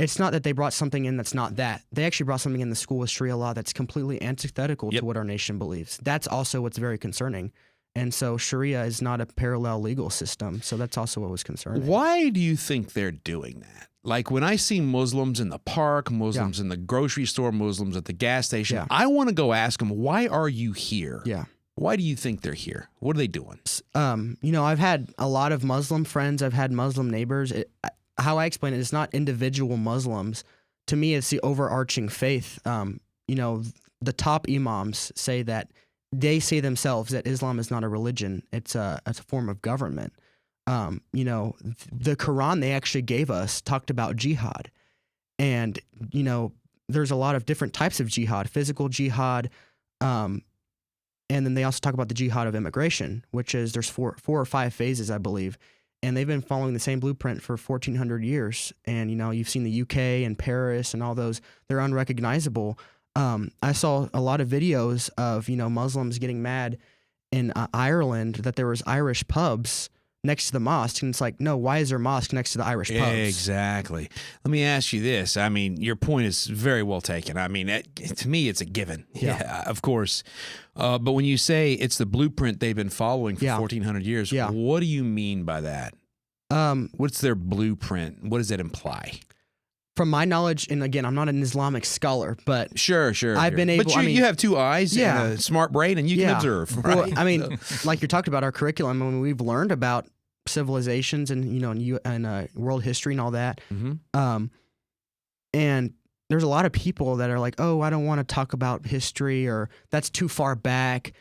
It's not that they brought something in that's not that. They actually brought something in the school with Sharia law that's completely antithetical to what our nation believes. That's also what's very concerning. And so Sharia is not a parallel legal system. So that's also what was concerning. Why do you think they're doing that? Like when I see Muslims in the park, Muslims in the grocery store, Muslims at the gas station, I want to go ask them, why are you here? Yeah. Why do you think they're here? What are they doing? I've had a lot of Muslim friends. I've had Muslim neighbors. How I explain it, it's not individual Muslims. To me, it's the overarching faith. The top imams say that they say themselves that Islam is not a religion. It's a form of government. The Quran they actually gave us talked about jihad. And, there's a lot of different types of jihad, physical jihad. And then they also talk about the jihad of immigration, which is there's four or five phases, I believe. And they've been following the same blueprint for 1,400 years. And, you've seen the UK and Paris and all those. They're unrecognizable. I saw a lot of videos of, Muslims getting mad in Ireland that there was Irish pubs next to the mosque. And it's like, no, why is there a mosque next to the Irish pubs? Exactly. Let me ask you this. I mean, your point is very well taken. I mean, to me, it's a given. Yeah, of course. But when you say it's the blueprint they've been following for 1,400 years, what do you mean by that? What's their blueprint? What does that imply? From my knowledge, and again, I'm not an Islamic scholar, but sure, I've been able. But you have two eyes and a smart brain, and you can observe. Right? Well, I mean, like you're talking about our curriculum, when we've learned about civilizations and and world history and all that, and there's a lot of people that are like, oh, I don't want to talk about history or that's too far back.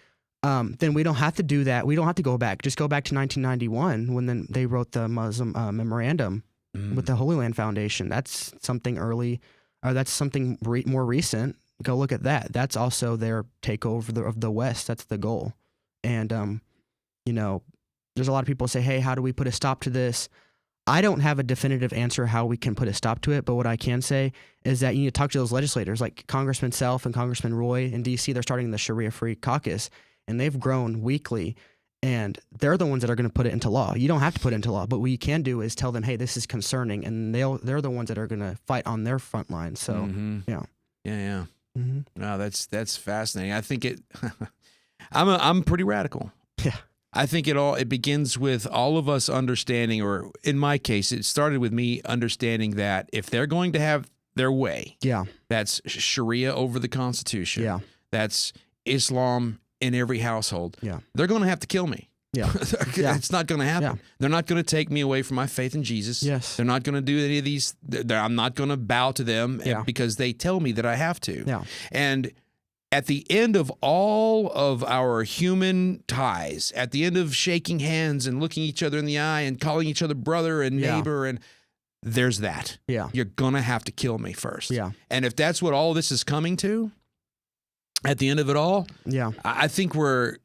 Then we don't have to do that. We don't have to go back. Just go back to 1991 when they wrote the Muslim memorandum. with the Holy Land Foundation. That's something early, or that's something more recent. Go look at that. That's also their takeover of the West. That's the goal. And, you know, there's a lot of people say, hey, how do we put a stop to this? I don't have a definitive answer how we can put a stop to it, but what I can say is that you need to talk to those legislators, like Congressman Self and Congressman Roy in D.C. They're starting the Sharia-free caucus, and they've grown weekly, and they're the ones that are going to put it into law. You don't have to put it into law, but what you can do is tell them, hey, this is concerning, and they're the ones that are going to fight on their front line. So, yeah. Yeah. No, that's fascinating. I think I'm pretty radical. Yeah. I think it begins with all of us understanding, or in my case, it started with me understanding that if they're going to have their way, that's Sharia over the Constitution, that's Islam in every household, they're going to have to kill me. It's not going to happen. They're not going to take me away from my faith in Jesus. They're not going to do any of these. I'm not going to bow to them because they tell me that I have to. And at the end of all of our human ties, at the end of shaking hands and looking each other in the eye and calling each other brother and neighbor, and there's that. You're going to have to kill me first. And if that's what all this is coming to, at the end of it all, I think we're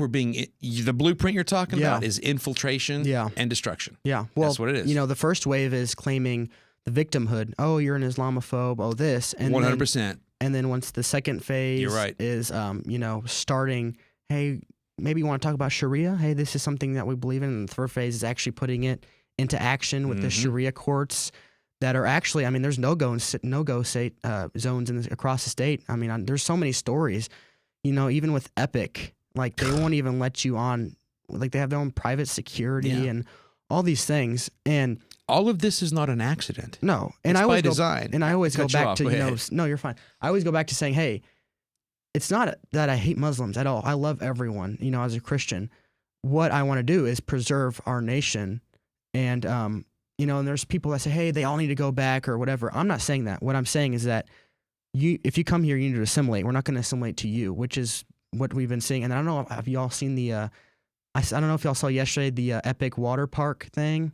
being, the blueprint you're talking about is infiltration and destruction. Well, that's what it is. You know, the first wave is claiming the victimhood. Oh, you're an Islamophobe. Oh, this. And 100%. And then once the second phase is, you know, starting, hey, maybe you want to talk about Sharia? Hey, this is something that we believe in. And the third phase is actually putting it into action with the Sharia courts that are actually, I mean, there's no-go state zones across the state. I mean, there's so many stories, you know, even with Epic, like they won't even let you on, like they have their own private security and all these things. And all of this is not an accident. No. And it's I always by design. And I always go back to, go you know, ahead. no, you're fine. I always go back to saying, hey, it's not that I hate Muslims at all. I love everyone, you know, as a Christian. What I want to do is preserve our nation. And, you know, and there's people that say, hey, they all need to go back or whatever. I'm not saying that. What I'm saying is that if you come here, you need to assimilate. We're not going to assimilate to you, which is what we've been seeing. And I don't know, have y'all seen I don't know if y'all saw yesterday the Epic water park thing.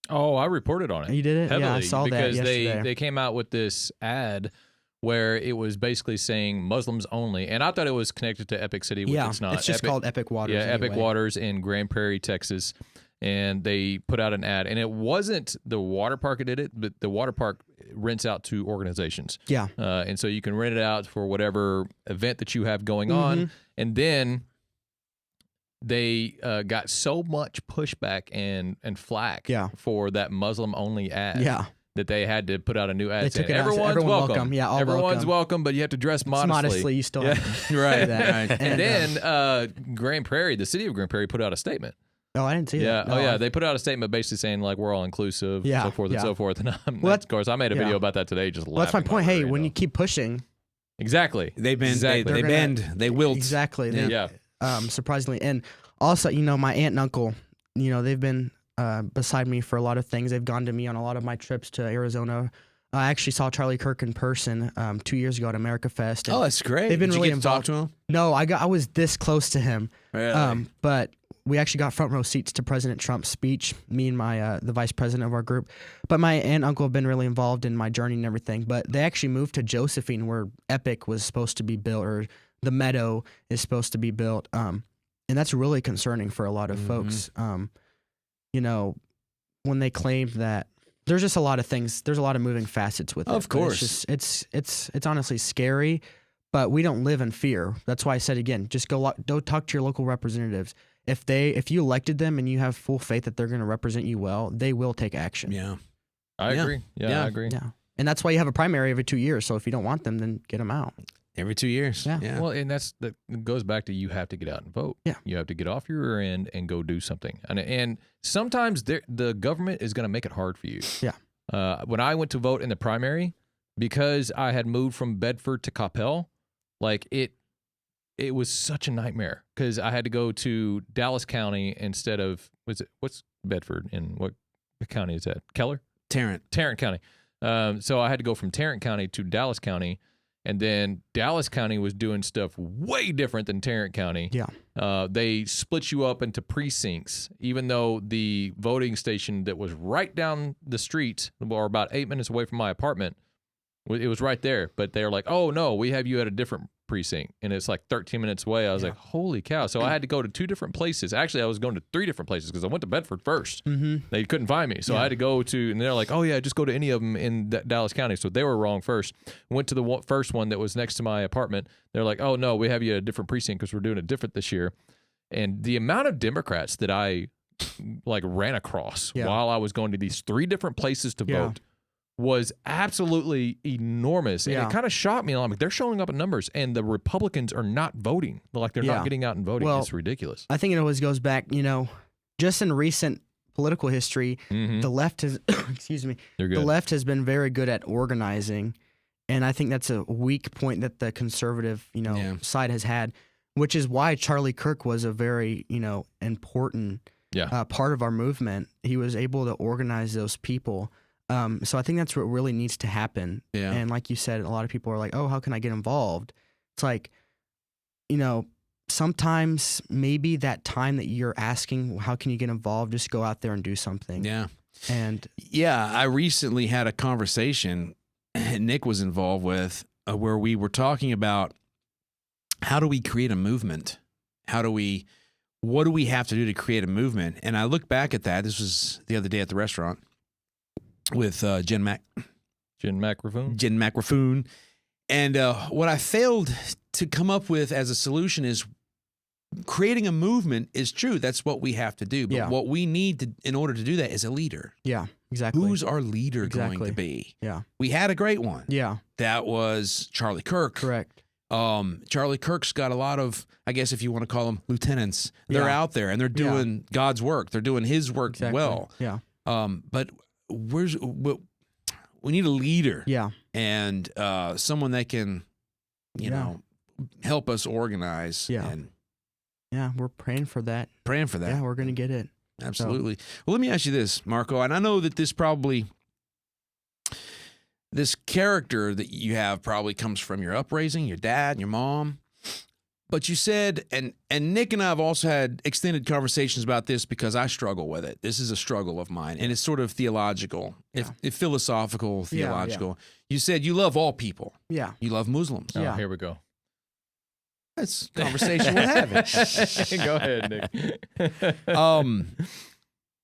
Oh, I reported on it. You did it? Heavily, yeah, I saw that yesterday. Because they came out with this ad where it was basically saying Muslims only. And I thought it was connected to Epic City, which it's not. It's just called Epic Waters. Yeah, anyway. Epic Waters in Grand Prairie, Texas. And they put out an ad. And it wasn't the water park that did it, but the water park rents out to organizations. Yeah. And so you can rent it out for whatever event that you have going on. And then they got so much pushback and flack for that Muslim-only ad that they had to put out a new ad saying, everyone's welcome. Yeah, all everyone's welcome, but you have to dress modestly. Modestly, you still have to right. do that. And then Grand Prairie, the city of Grand Prairie, put out a statement. Oh, I didn't see that. No, they put out a statement basically saying, like, we're all inclusive, so forth and so forth. And of course, I made a video about that today, just laughing. Well, that's my point. Hey, when you keep pushing. Exactly. They bend, they wilt. Exactly. Surprisingly. And also, you know, my aunt and uncle, you know, they've been beside me for a lot of things. They've gone to me on a lot of my trips to Arizona. I actually saw Charlie Kirk in person 2 years ago at America Fest. Oh, that's great. They've been Did really you get involved. to talk to him? No, I was this close to him. Really? But we actually got front row seats to President Trump's speech, me and my the vice president of our group. But my aunt and uncle have been really involved in my journey and everything. But they actually moved to Josephine, where Epic was supposed to be built, or the Meadow is supposed to be built. And that's really concerning for a lot of folks. You know, when they claim that, there's just a lot of things. There's a lot of moving facets with it. Of course, it's honestly scary. But we don't live in fear. That's why I said again, just go talk to your local representatives. If you elected them and you have full faith that they're going to represent you well, they will take action. Yeah, I agree. Yeah, I agree. Yeah, and that's why you have a primary every 2 years. So if you don't want them, then get them out. Every 2 years. Yeah. Well, and that goes back to you have to get out and vote. Yeah. You have to get off your rear end and go do something. And sometimes the government is going to make it hard for you. Yeah. When I went to vote in the primary, because I had moved from Bedford to Coppell, like it was such a nightmare because I had to go to Dallas County instead of, what's Bedford and what county is that? Keller? Tarrant County. So I had to go from Tarrant County to Dallas County. And then Dallas County was doing stuff way different than Tarrant County. Yeah. They split you up into precincts, even though the voting station that was right down the street, or about 8 minutes away from my apartment, it was right there. But they're like, oh, no, we have you at a different precinct. And it's like 13 minutes away. I was like, holy cow. So I had to go to 2 different places. Actually, I was going to 3 different places because I went to Bedford first. They couldn't find me. So I had to go to, and they're like, oh, yeah, just go to any of them in Dallas County. So they were wrong first. Went to the first one that was next to my apartment. They're like, oh, no, we have you at a different precinct because we're doing it different this year. And the amount of Democrats that I ran across while I was going to these 3 different places to vote was absolutely enormous. And it kind of shocked me. I'm like, they're showing up in numbers, and the Republicans are not voting. Like, they're not getting out and voting. Well, it's ridiculous. I think it always goes back, just in recent political history, the left has, excuse me, the left has been very good at organizing. And I think that's a weak point that the conservative, side has had, which is why Charlie Kirk was a very, important part of our movement. He was able to organize those people. So I think that's what really needs to happen. Yeah. And like you said, a lot of people are like, oh, how can I get involved? It's like, sometimes maybe that time that you're asking, how can you get involved? Just go out there and do something. Yeah. And I recently had a conversation Nick was involved with where we were talking about how do we create a movement? What do we have to do to create a movement? And I look back at that. This was the other day at the restaurant with Jen McRafoon. And what I failed to come up with as a solution is creating a movement is true. That's what we have to do. But what we need in order to do that is a leader. Yeah, exactly. Who's our leader going to be? Yeah. We had a great one. Yeah. That was Charlie Kirk. Correct. Charlie Kirk's got a lot of, I guess if you want to call them lieutenants, they're out there and they're doing God's work. They're doing his work well. Yeah. But we need a leader. Yeah. And someone that can, help us organize. Yeah. And we're praying for that. Yeah, we're going to get it. Absolutely. So. Well, let me ask you this, Marco, and I know that this character that you have probably comes from your upraising, your dad and your mom. But you said, and Nick and I have also had extended conversations about this because I struggle with it. This is a struggle of mine, and it's sort of theological, philosophical, theological. You said you love all people. Yeah. You love Muslims. Oh, here we go. That's a conversation we're having. Go ahead, Nick.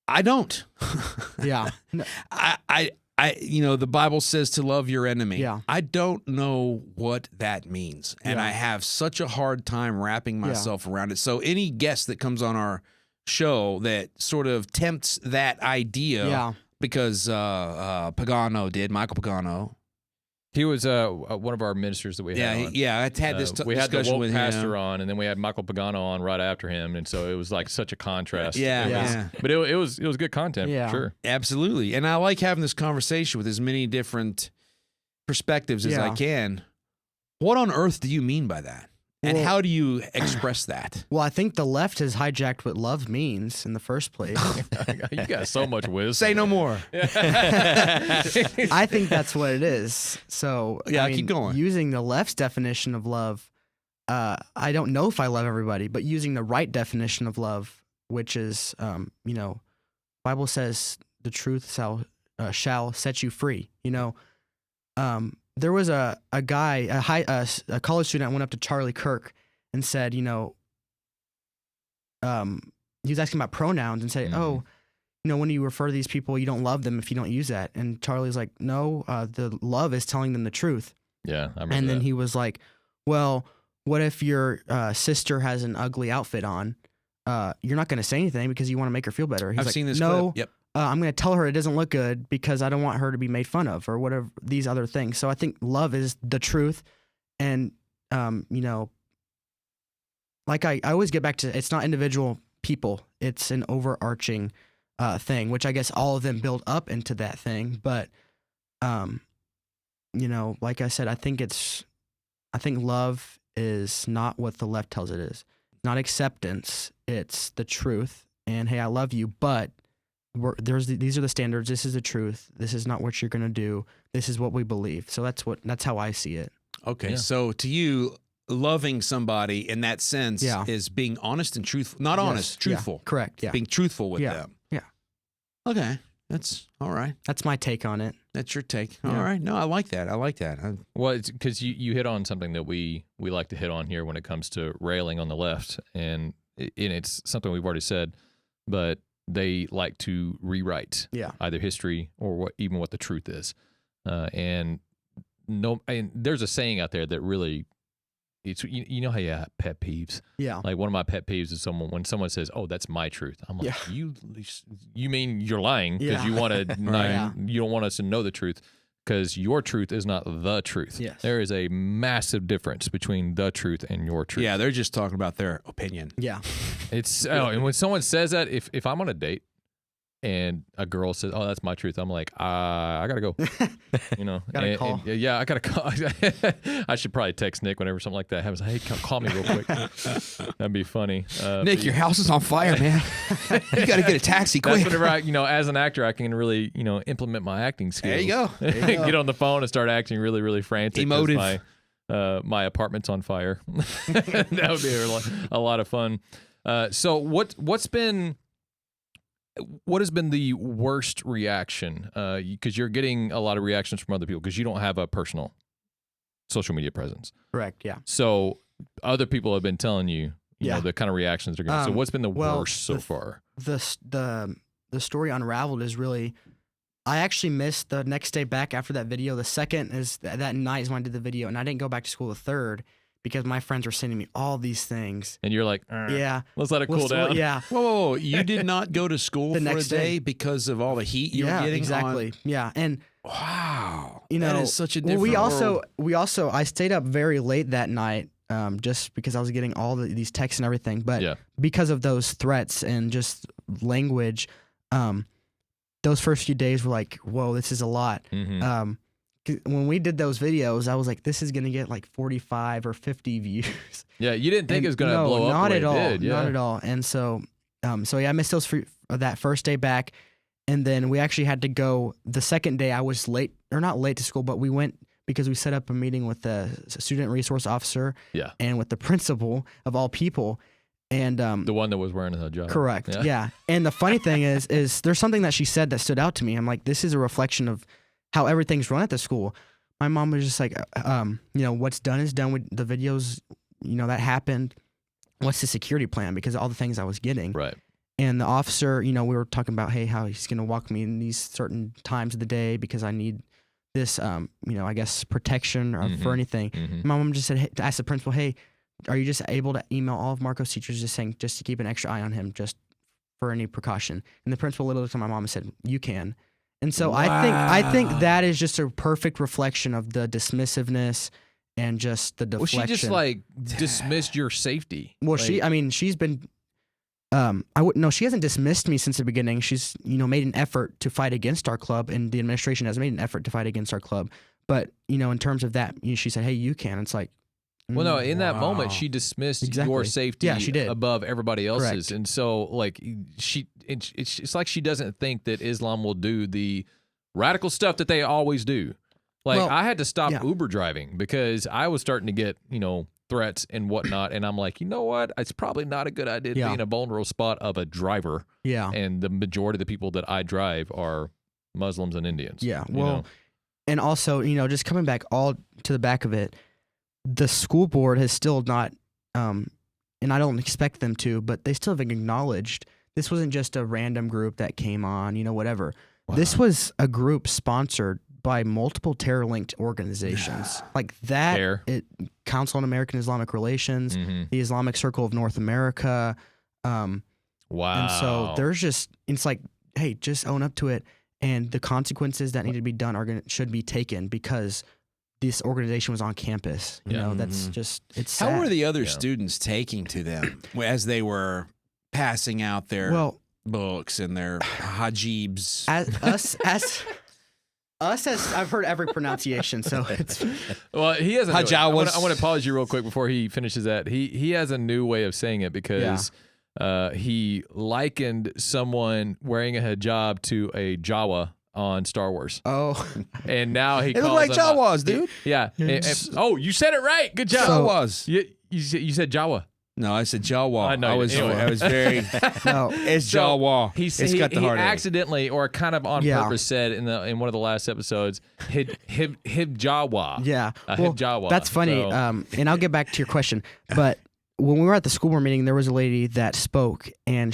I don't. Yeah. No. The Bible says to love your enemy. Yeah. I don't know what that means. And I have such a hard time wrapping myself around it. So any guest that comes on our show that sort of tempts that idea, because Michael Pagano. He was one of our ministers that we had on. I had this we had the discussion woke with pastor him. on, and then we had Michael Pagano on right after him, and so it was like such a contrast. Yeah. But it was good content, for sure. Absolutely. And I like having this conversation with as many different perspectives as I can. What on earth do you mean by that? And how do you express that? Well, I think the left has hijacked what love means in the first place. You got so much wisdom. Say no more. I think that's what it is. So keep going. Using the left's definition of love, I don't know if I love everybody, but using the right definition of love, which is, Bible says the truth shall set you free. There was a guy, a college student, went up to Charlie Kirk and said, he was asking about pronouns and said, when you refer to these people, you don't love them if you don't use that. And Charlie's like, no, the love is telling them the truth. Yeah, I remember And then that. he was like, well, what if your sister has an ugly outfit on? You're not going to say anything because you want to make her feel better. He's I've like, seen this no, clip. Yep. I'm going to tell her it doesn't look good because I don't want her to be made fun of or whatever, these other things. So I think love is the truth. And, like I always get back to, it's not individual people. It's an overarching thing, which I guess all of them build up into that thing. But, like I said, I think love is not what the left tells it is. Not acceptance. It's the truth. And, hey, I love you, but these are the standards. This is the truth. This is not what you're going to do. This is what we believe. So that's how I see it. Okay, Yeah. so to you, loving somebody in that sense is being honest and truthful. Not honest, truthful. Yeah. Correct. Yeah. Being truthful with them. Yeah. Okay, that's all right. That's my take on it. That's your take. Yeah. All right. No, I like that. Well, it's because you hit on something that we like to hit on here when it comes to railing on the left, and it's something we've already said, but they like to rewrite either history or even what the truth is, and there's a saying out there that really, it's you know how you have pet peeves. Yeah. Like one of my pet peeves is when someone says, "Oh, that's my truth." I'm like, you mean you're lying because you want to you don't want us to know the truth, because your truth is not the truth. Yes. There is a massive difference between the truth and your truth. Yeah, they're just talking about their opinion. Yeah. It's and when someone says that, if I'm on a date and a girl says, "Oh, that's my truth," I'm like, I gotta go. You know, Gotta call. Yeah, I gotta call. I should probably text Nick whenever something like that happens. Hey, call me real quick. That'd be funny. Nick, your house is on fire, man. You got to get a taxi quick. That's whenever as an actor, I can really, implement my acting skills. There you go. Get on the phone and start acting really, really frantic. Emotive. My apartment's on fire. That would be a lot of fun. So what has been the worst reaction? Because you're getting a lot of reactions from other people because you don't have a personal social media presence. Correct. Yeah. So other people have been telling you, know, the kind of reactions they're getting. So what's been the worst so far? The story unraveled is really, I actually missed the next day back after that video. The second is that night is when I did the video, and I didn't go back to school the third because my friends were sending me all these things. And you're like, yeah, let's let it cool down. Yeah. Whoa. You did not go to school The for a next day day. because of all the heat you were getting? Exactly. Yeah. And wow. you know, that is such a different we also, I stayed up very late that night just because I was getting all these texts and everything. But because of those threats and just language, those first few days were like, whoa, this is a lot. Mm-hmm. When we did those videos, I was like, this is going to get like 45 or 50 views. Yeah, you didn't think it was going to blow up not the way at all, it did. Yeah. Not at all. And so I missed those that first day back. And then we actually had to go the second day. I was late, or not late to school, but we went because we set up a meeting with the student resource officer and with the principal of all people. And the one that was wearing a hijab. Correct. Yeah. And the funny thing is there's something that she said that stood out to me. I'm like, this is a reflection of how everything's run at the school. My mom was just like, what's done is done with the videos, that happened. What's the security plan? Because of all the things I was getting. Right. And the officer, we were talking about, hey, how he's going to walk me in these certain times of the day because I need this, I guess protection or for anything. Mm-hmm. My mom just said, hey, to ask the principal, hey, are you just able to email all of Marco's teachers just to keep an extra eye on him just for any precaution? And the principal literally looked at my mom and said, you can. And so I think that is just a perfect reflection of the dismissiveness and just the deflection. Well, she just dismissed your safety. Well, she's been, she hasn't dismissed me since the beginning. She's, made an effort to fight against our club, and the administration has made an effort to fight against our club. But, in terms of that, she said, hey, you can. It's like, well, no, in that moment, she dismissed your safety she did. above everybody else's. Correct. And so, it's like she doesn't think that Islam will do the radical stuff that they always do. I had to stop Uber driving because I was starting to get, threats and whatnot. And I'm like, you know what? It's probably not a good idea to be in a vulnerable spot of a driver. Yeah. And the majority of the people that I drive are Muslims and Indians. Yeah. Well, and also, just coming back all to the back of it, the school board has still not, and I don't expect them to, but they still haven't acknowledged this wasn't just a random group that came on, whatever. Wow. This was a group sponsored by multiple terror-linked organizations like that. Council on American Islamic Relations, the Islamic Circle of North America. Wow. And so it's like, hey, just own up to it, and the consequences that need to be done should be taken because this organization was on campus. That's just, it's sad. How were the other students taking to them as they were passing out their books and their hijabs? As I've heard every pronunciation, so it's he has. I want to pause you real quick before he finishes that. He has a new way of saying it because he likened someone wearing a hijab to a Jawa on Star Wars. Oh, And now he It calls looked like them, Jawas, dude. Yeah. Oh, you said it right. Good job. Jawas. You said Jawa. No, I said Jawa. I know I you- was anyway. I was very. no. It's Jawa. It's got the he heart in it. accidentally or kind of on Yeah. purpose said in one of the last episodes, hib Jawa. Yeah. Hib Jawa. That's funny. So- And I'll get back to your question. But when we were at the school board meeting, there was a lady that spoke, and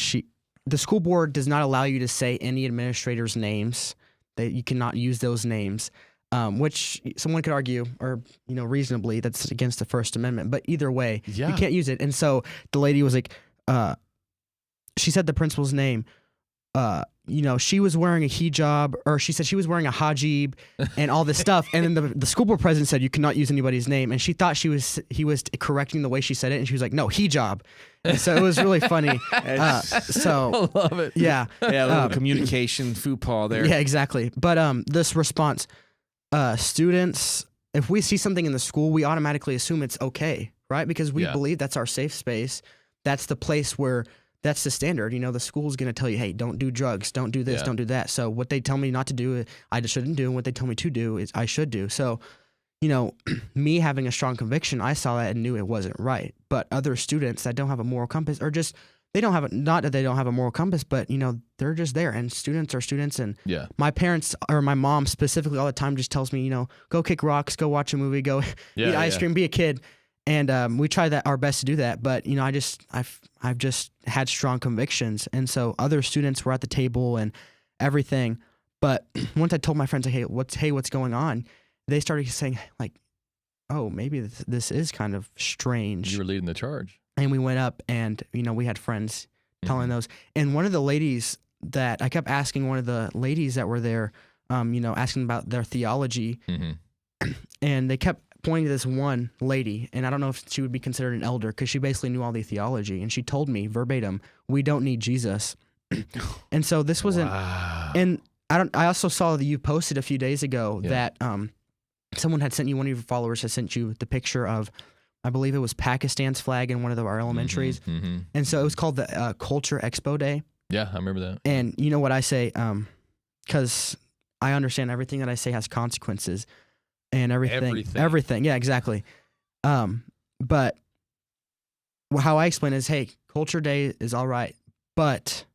the school board does not allow you to say any administrators' names. That you cannot use those names, which someone could argue, or reasonably, that's against the First Amendment. But either way, Yeah. you can't use it. And so the lady was like, she said the principal's name. She was wearing a hijab, or she said she was wearing a hijab, and all this stuff. And then the school board president said you cannot use anybody's name, and she thought he was correcting the way she said it, and she was like, no, hijab. And so it was really funny. So I love it. yeah, Yeah, a little communication faux pas there. yeah, exactly. But this response, students, if we see something in the school, we automatically assume it's okay, right? Because we Yeah. believe that's our safe space. That's the place where. That's the standard. The school's going to tell you, hey, don't do drugs, don't do this, Yeah. don't do that. So what they tell me not to do, I just shouldn't do. And what they tell me to do is I should do. So, me having a strong conviction, I saw that and knew it wasn't right. But other students that don't have a moral compass or just, they don't have not that they don't have a moral compass, but, they're just there. And students are students. And Yeah. my parents or my mom specifically all the time just tells me, go kick rocks, go watch a movie, go eat ice cream, be a kid. And we try our best to do that, but I've just had strong convictions, and so other students were at the table and everything. But once I told my friends, hey, what's going on? They started saying like, oh, maybe this is kind of strange. You were leading the charge. And we went up, and we had friends telling those. And one of the ladies that I kept asking, one of the ladies that were there, asking about their theology, and they kept pointing to this one lady, and I don't know if she would be considered an elder because she basically knew all the theology, and she told me verbatim, "We don't need Jesus." And so this wasn't. Wow. And I also saw that you posted a few days ago that someone had sent you, one of your followers had sent you the picture of, I believe it was Pakistan's flag in one of our elementaries, and so it was called the Culture Expo Day. Yeah, I remember that. And you know what I say, because I understand everything that I say has consequences. And everything. Yeah, exactly. But how I explain is, hey, Culture Day is all right, but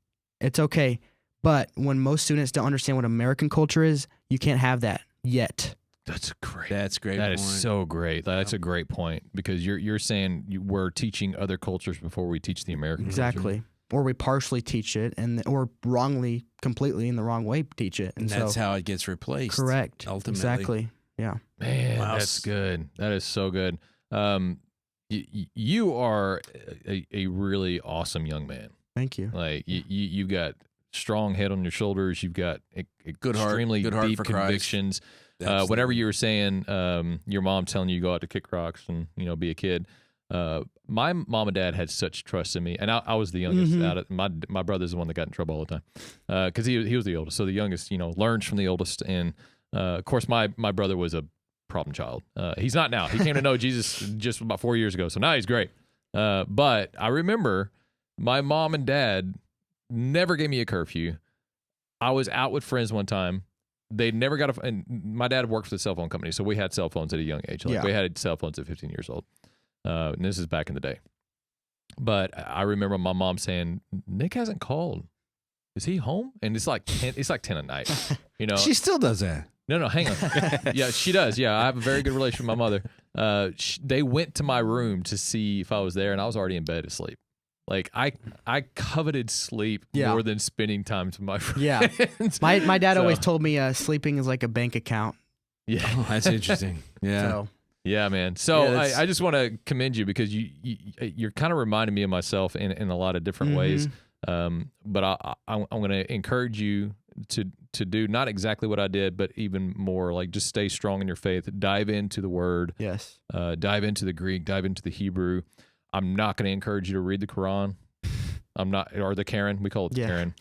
it's okay. But when most students don't understand what American culture is, you can't have that yet. That's great. That's great. That point. is so great. That's a great point because you're saying we're teaching other cultures before we teach the American Exactly. Or we partially teach it, or wrongly, completely in the wrong way teach it. And that's how it gets replaced. Correct. Ultimately. Exactly. Yeah. Man, Wow. that's good. That is so good. You are a really awesome young man. Thank you. Like you've got strong head on your shoulders. You've got Good heart. extremely Good heart deep for Christ. convictions. Absolutely. Whatever you were saying, your mom telling you to go out to kick rocks and be a kid. My mom and dad had such trust in me, and I was the youngest. Out of my brother's the one that got in trouble all the time because he was the oldest. So the youngest, learns from the oldest, and of course my brother was a problem child. He's not now. He came to know Jesus just about 4 years ago, so now he's great. But I remember my mom and dad never gave me a curfew. I was out with friends one time. They never got and my dad worked for the cell phone company, so we had cell phones at a young age. Like we had cell phones at 15 years old. And this is back in the day. But I remember my mom saying, "Nick hasn't called. Is he home?" And it's like 10 at night. She still does that. No, hang on. Yeah, she does. Yeah, I have a very good relationship with my mother. They went to my room to see if I was there, and I was already in bed asleep. Like I coveted sleep more than spending time with my friends. Yeah. My dad always told me sleeping is like a bank account. Yeah. Oh, that's interesting. Yeah. So, yeah, man. So Yeah, I just want to commend you because you're kind of reminding me of myself in a lot of different ways. But I'm going to encourage you to do not exactly what I did, but even more, like just stay strong in your faith. Dive into the Word. yes. Dive into the Greek. Dive into the Hebrew. I'm not going to encourage you to read the Quran. I'm not, or the Karen. We call it the Karen.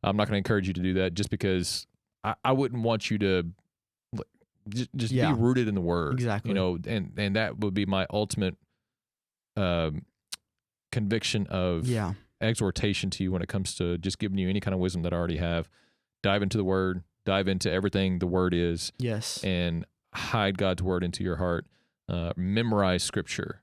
I'm not going to encourage you to do that just because I wouldn't want you to just be rooted in the Word. Exactly. And that would be my ultimate conviction of exhortation to you when it comes to just giving you any kind of wisdom that I already have. Dive into the Word, Dive into everything the word is. Yes. And hide God's word into your heart. Memorize scripture.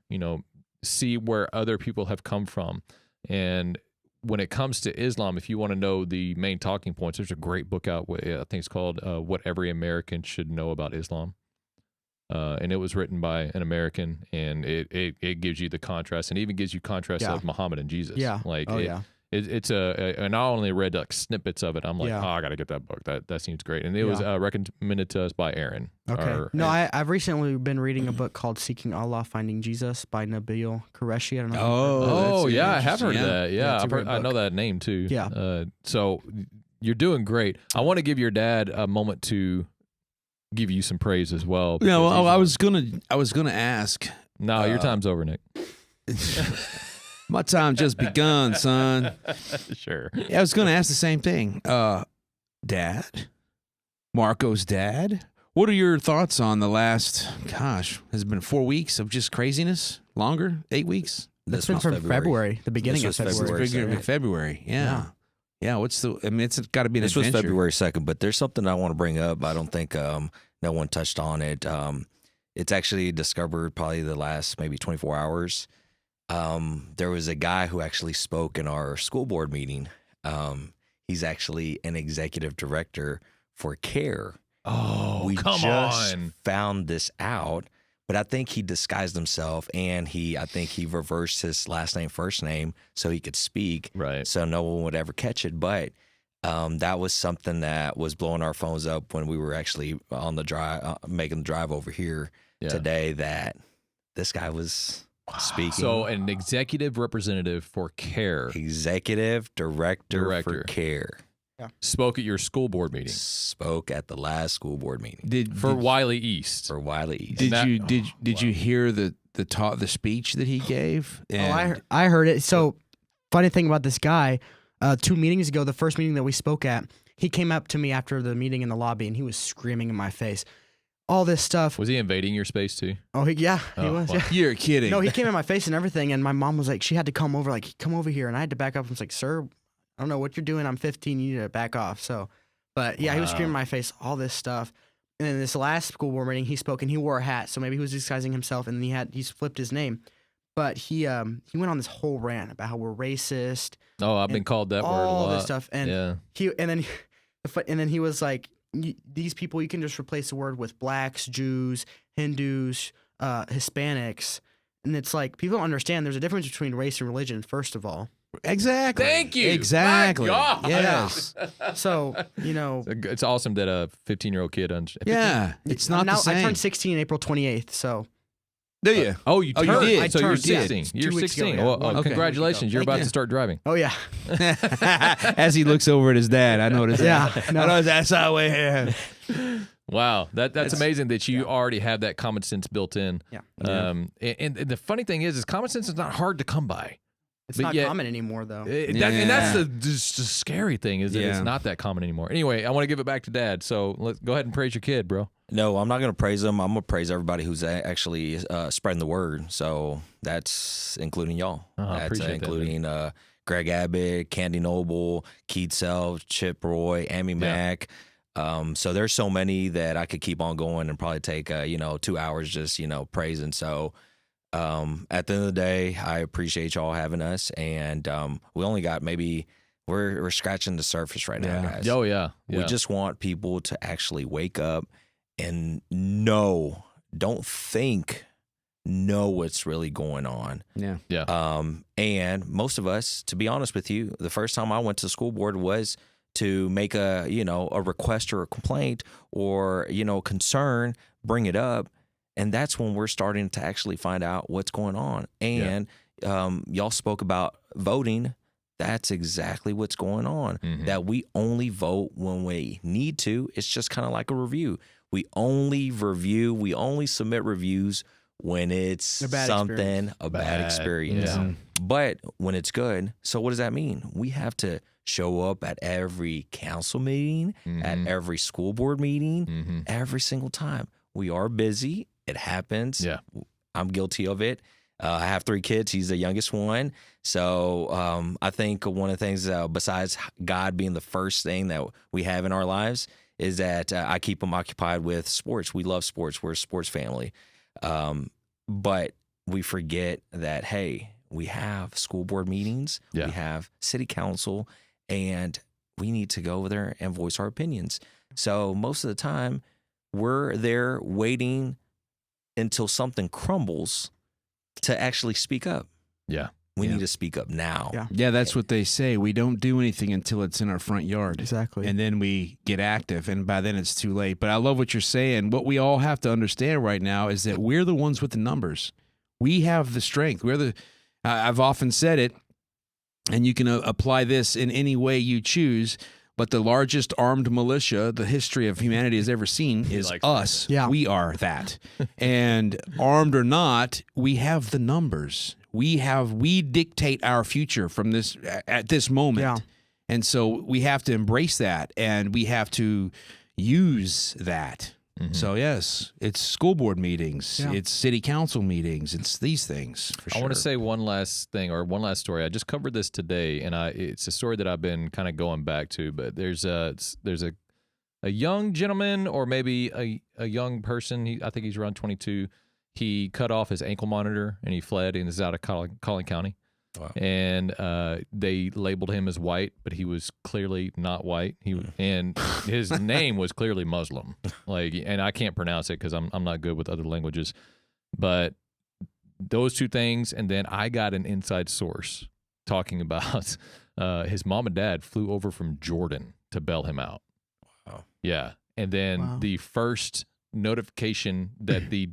See where other people have come from. And when it comes to Islam, if you want to know the main talking points, there's a great book out. I think it's called "What Every American Should Know About Islam." And it was written by an American, and it gives you the contrast, and even gives you contrast of Muhammad and Jesus. Yeah. It's and I only read like snippets of it. I'm like, I got to get that book. That seems great. And it was recommended to us by Aaron. Okay. I've recently been reading a book called Seeking Allah, Finding Jesus by Nabil Qureshi. I don't know. Oh, yeah, I have heard of that. Yeah, I know that name too. Yeah. So you're doing great. I want to give your dad a moment to give you some praise as well. Yeah, well, I was gonna ask. No, your time's over, Nick. My time just begun, son. Sure. Yeah, I was gonna ask the same thing. Dad, Marco's dad. What are your thoughts on the last? Gosh, has it been 4 weeks of just craziness? Longer? 8 weeks? That's been from February. The beginning of February. Beginning of February. Yeah. Yeah, what's the? I mean, it's got to be an adventure. This was February 2nd, but there's something I want to bring up. I don't think no one touched on it. It's actually discovered probably the last maybe 24 hours. There was a guy who actually spoke in our school board meeting. He's actually an executive director for CARE. Oh, we come just on. found this out. But I think he disguised himself, and I think he reversed his last name, first name, so he could speak. Right. So no one would ever catch it. But that was something that was blowing our phones up when we were actually on the drive, making the drive over here today, that this guy was speaking. So an executive representative for CARE. Executive director for CARE. Yeah. Spoke at your school board meeting. Spoke at the last school board meeting. For Wiley East. For Wiley East. Did you hear the speech that he gave? I heard it. So funny thing about this guy, 2 meetings ago, the first meeting that we spoke at, he came up to me after the meeting in the lobby, and he was screaming in my face, all this stuff. Was he invading your space too? Oh, he was. Well. Yeah. You're kidding. No, he came in my face and everything, and my mom was like, she had to come over, come over here, and I had to back up. I was like, sir, I don't know what you're doing. I'm 15. You need to back off. So, but yeah, he was screaming in my face, all this stuff. And then this last school board meeting, he spoke and he wore a hat. So maybe he was disguising himself, and he's flipped his name. But he went on this whole rant about how we're racist. Oh, I've been called that word a lot. All this stuff. And then he was like, these people, you can just replace the word with blacks, Jews, Hindus, Hispanics. And it's like, people don't understand there's a difference between race and religion, first of all. Exactly. Thank you. Exactly. My God. Yes. So, It's awesome that a 15-year-old kid. It's not the same. I turned 16 April 28th, so. Do you? Oh, you turned. You did. So you're I turned, 16. yeah. You're 2 weeks 16. ago, yeah. Well, Okay. congratulations. You're about to start driving. Oh, yeah. As he looks over at his dad, I noticed Yeah. that. No. I noticed that's how way here. Wow, that's amazing that you already have that common sense built in. Yeah. And the funny thing is common sense is not hard to come by. It's not common anymore, though. And that's the scary thing is that it's not that common anymore. Anyway, I want to give it back to Dad. So let's go ahead and praise your kid, bro. No, I'm not going to praise him. I'm going to praise everybody who's actually spreading the word. So that's including y'all. That's including Greg Abbott, Candy Noble, Keith Self, Chip Roy, Amy Mack. So there's so many that I could keep on going and probably take 2 hours just praising. So at the end of the day, I appreciate y'all having us, and we only got we're scratching the surface right now, guys. Oh yeah. We just want people to actually wake up and know what's really going on. Yeah. And most of us, to be honest with you, the first time I went to the school board was to make a request or a complaint or concern, bring it up, and that's when we're starting to actually find out what's going on. And y'all spoke about voting. That's exactly what's going on. Mm-hmm. That we only vote when we need to. It's just kind of like a review. We only submit reviews when it's a bad experience. Yeah. But when it's good, so what does that mean? We have to show up at every council meeting, at every school board meeting, every single time. We are busy. It happens. Yeah. I'm guilty of it. I have 3 kids. He's the youngest one. So I think one of the things, besides God being the first thing that we have in our lives, is that I keep them occupied with sports. We love sports. We're a sports family. But we forget that, hey, we have school board meetings, we have city council, and we need to go over there and voice our opinions. So most of the time, we're there waiting until something crumbles to actually speak up. Yeah. We need to speak up now. Yeah, that's what they say. We don't do anything until it's in our front yard. Exactly. And then we get active, and by then it's too late. But I love what you're saying. What we all have to understand right now is that we're the ones with the numbers. We have the strength. I've often said it, and you can apply this in any way you choose, but the largest armed militia the history of humanity has ever seen is us. Yeah. We are that. And armed or not, we have the numbers. We dictate our future from this at this moment. Yeah. And so we have to embrace that, and we have to use that. Mm-hmm. So yes, it's school board meetings, it's city council meetings, it's these things for sure. I want to say one last thing, or one last story. I just covered this today, and it's a story that I've been kind of going back to. But there's a young gentleman, or maybe a young person. I think he's around 22. He cut off his ankle monitor and he fled, and is out of Collin County. Wow. And they labeled him as white, but he was clearly not white. And his name was clearly Muslim. And I can't pronounce it because I'm not good with other languages. But those two things, and then I got an inside source talking about his mom and dad flew over from Jordan to bail him out. Wow. Yeah, and then the first notification that the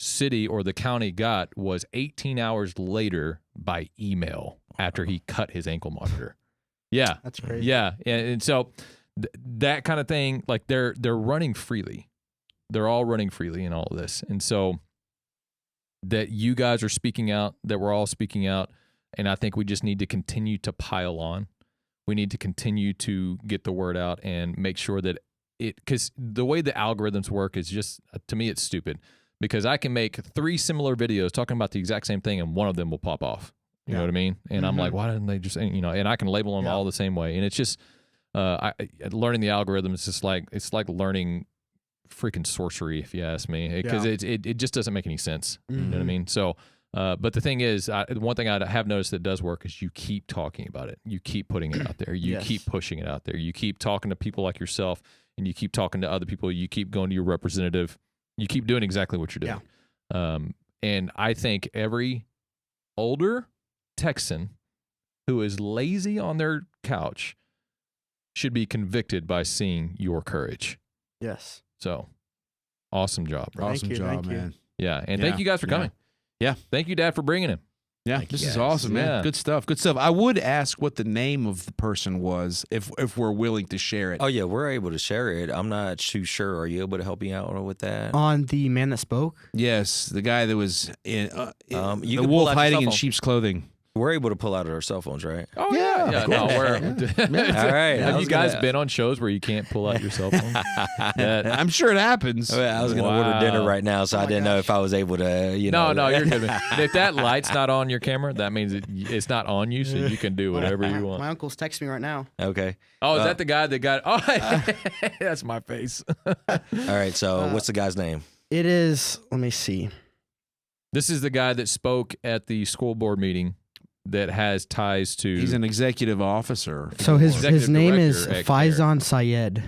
city or the county got was 18 hours later by email after he cut his ankle monitor. Yeah. That's crazy. Yeah. And so that kind of thing, like they're running freely. They're all running freely in all of this. And so that you guys are speaking out, that we're all speaking out. And I think we just need to continue to pile on. We need to continue to get the word out and make sure that because the way the algorithms work is just, to me, it's stupid. Because I can make 3 similar videos talking about the exact same thing, and one of them will pop off. You know what I mean? And I'm like, why didn't they just, and I can label them all the same way. And it's just, learning the algorithm is just it's like learning freaking sorcery, if you ask me, because it just doesn't make any sense. You know what I mean? So, but the thing is, one thing I have noticed that does work is you keep talking about it. You keep putting it out there. You keep pushing it out there. You keep talking to people like yourself, and you keep talking to other people. You keep going to your representative. You keep doing exactly what you're doing. Yeah. And I think every older Texan who is lazy on their couch should be convicted by seeing your courage. Yes. So, awesome job, bro. Awesome job, man. Yeah, and thank you guys for coming. Yeah. Thank you, Dad, for bringing him. Yeah, this is awesome, man. Yeah. Good stuff. Good stuff. I would ask what the name of the person was if we're willing to share it. Oh, yeah, we're able to share it. I'm not too sure. Are you able to help me out with that? On the man that spoke? Yes, the guy that was in you the can wolf pull out your hiding cell in phone. sheep's clothing. We're able to pull out our cell phones, right? Oh, yeah. No, we're... All right. Have you guys been on shows where you can't pull out your cell phone? I'm sure it happens. I was going to order dinner right now, so I didn't know if I was able to, No, you're good, man. If that light's not on your camera, that means it's not on you, so you can do whatever you want. My uncle's texting me right now. Okay. Oh, is that the guy that got... Oh, that's my face. All right, so what's the guy's name? It is... Let me see. This is the guy that spoke at the school board meeting that has ties to... He's an executive officer. So his Executive name is director, Faizan Syed.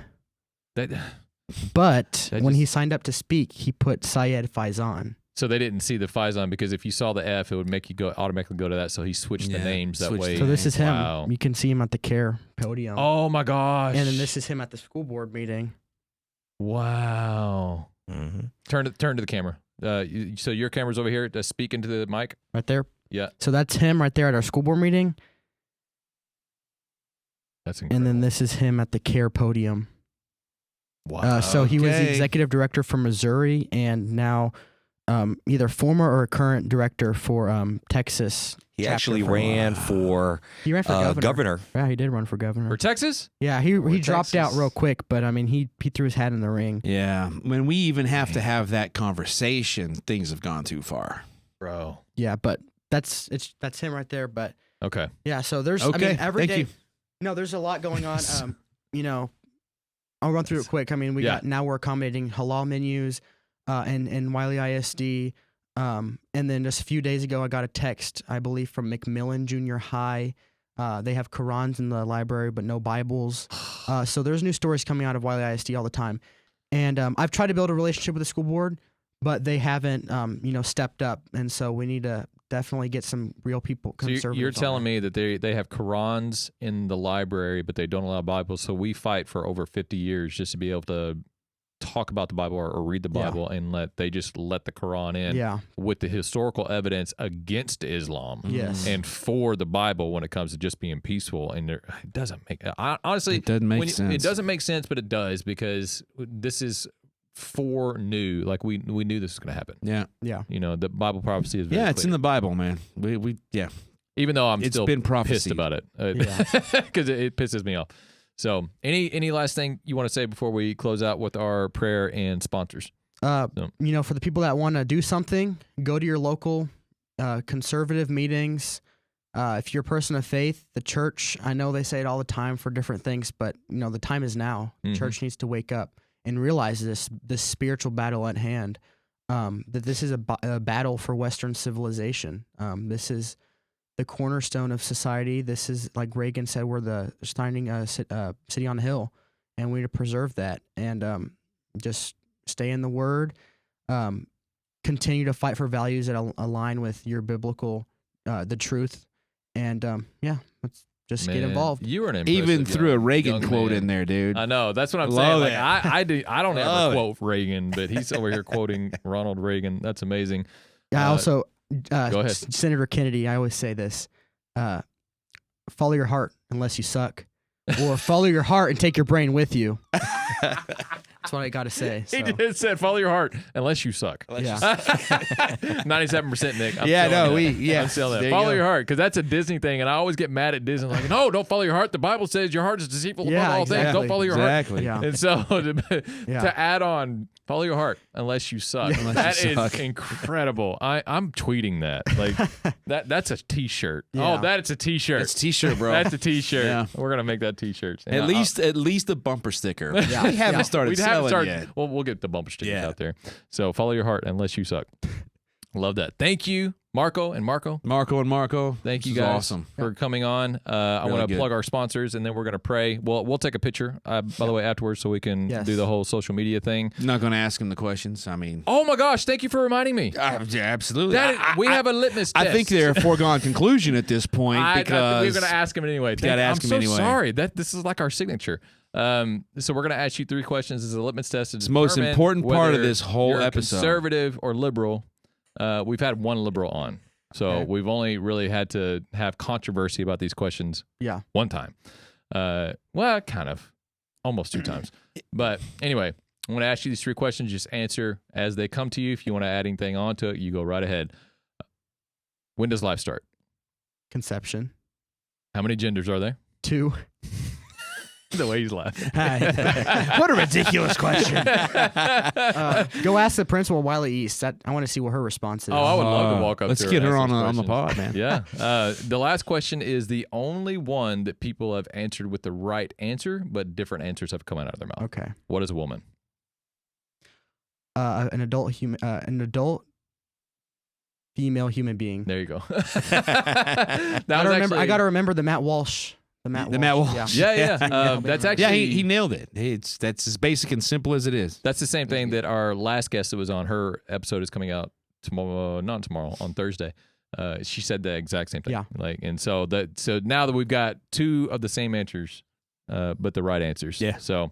But when he signed up to speak, he put Syed Faizan. So they didn't see the Faizan because if you saw the F, it would make you automatically go to that. So he switched the names that way. So this is him. Wow. You can see him at the CARE podium. Oh my gosh! And then this is him at the school board meeting. Wow. Mm-hmm. Turn to the camera. So your camera's over here to speak into the mic. Right there. Yeah. So that's him right there at our school board meeting. That's incredible. And then this is him at the CARE podium. Wow. So he was the executive director for Missouri, and now either former or current director for Texas. He actually ran for He ran for governor. Yeah, he did run for governor. For Texas? Yeah, he dropped out real quick, but I mean he threw his hat in the ring. Yeah, when we even have to have that conversation, things have gone too far, bro. Yeah, but that's him right there. But okay, yeah. So there's okay. I mean every Thank day. you. No, there's a lot going on. I'll run through it quick. I mean, we're accommodating halal menus in Wiley ISD. And then just a few days ago, I got a text, I believe, from McMillan Junior High. They have Qurans in the library, but no Bibles. So there's new stories coming out of Wiley ISD all the time. And I've tried to build a relationship with the school board, but they haven't, stepped up. And so we need to definitely get some real people. So you're telling me that they have Qurans in the library, but they don't allow Bibles. So we fight for over 50 years just to be able to talk about the Bible or read the Bible, and they just let the Quran in with the historical evidence against Islam and for the Bible when it comes to just being peaceful. And it doesn't make honestly it doesn't make sense. It doesn't make sense, but it does, because this is new. Like we knew this was going to happen. Yeah. The Bible prophecy is very it's clear. in the Bible, man. We Even though I'm still been pissed about it because it pisses me off. So, any last thing you want to say before we close out with our prayer and sponsors? For the people that want to do something, go to your local conservative meetings. If you're a person of faith, the church, I know they say it all the time for different things, but the time is now. The church needs to wake up and realize this spiritual battle at hand. That this is a battle for Western civilization. This is the cornerstone of society. This is, like Reagan said, we're the shining city on a hill, and we need to preserve that and just stay in the Word. Continue to fight for values that align with your biblical, the truth, and let's just get involved. You were an even threw a Reagan quote in there, dude. I know, that's what I'm Love saying. it. Like, I don't ever quote Reagan, but he's over here quoting Ronald Reagan. That's amazing. I also. Go ahead. Senator Kennedy, I always say this, follow your heart unless you suck, or follow your heart and take your brain with you. That's what I got to say. So. He just said, follow your heart unless you suck. 97%, Nick. I'm selling that. Follow your heart, because that's a Disney thing, and I always get mad at Disney. Like, no, don't follow your heart. The Bible says your heart is deceitful above all things. Don't follow your heart. Yeah. And so to add on, follow your heart unless you suck. That is incredible. I'm tweeting that. Like that's a T-shirt. Yeah. Oh, that's a T-shirt. That's a T-shirt, bro. That's a T-shirt. Yeah. We're gonna make that T-shirts. At least a bumper sticker. We haven't started selling yet. Well, we'll get the bumper stickers out there. So follow your heart unless you suck. Love that. Thank you, Marco and Marco. Thank you guys for coming on. I want to plug our sponsors, and then we're going to pray. Well, we'll take a picture, by the way, afterwards, so we can do the whole social media thing. I'm not going to ask him the questions. I mean, oh my gosh, thank you for reminding me. Yeah, absolutely. We have a litmus test. I think they're a foregone conclusion at this point because we're going to ask him anyway. I'm so sorry that this is like our signature. So we're going to ask you 3 questions as a litmus test. It's the most important part of this whole episode. Conservative or liberal. We've had one liberal on, so we've only really had to have controversy about these questions. One time. Well, kind of, almost 2 times. But anyway, I'm going to ask you these 3 questions. Just answer as they come to you. If you want to add anything onto it, you go right ahead. When does life start? Conception. How many genders are there? 2. The way he's laughing. What a ridiculous question. Go ask the principal of Wiley East. I want to see what her response is. Oh, I would love to walk up Let's to her. get and her ask on those the questions. pod, man. Yeah. The last question is the only one that people have answered with the right answer, but different answers have come out of their mouth. Okay. What is a woman? An adult female human being. There you go. I got to remember the Matt Walsh. The Matt Walsh. Yeah. That's actually he nailed it. That's as basic and simple as it is. That's the same thing that our last guest that was on, her episode is coming out tomorrow, not tomorrow, on Thursday. She said the exact same thing. Yeah. So now that we've got 2 of the same answers, but the right answers. Yeah. So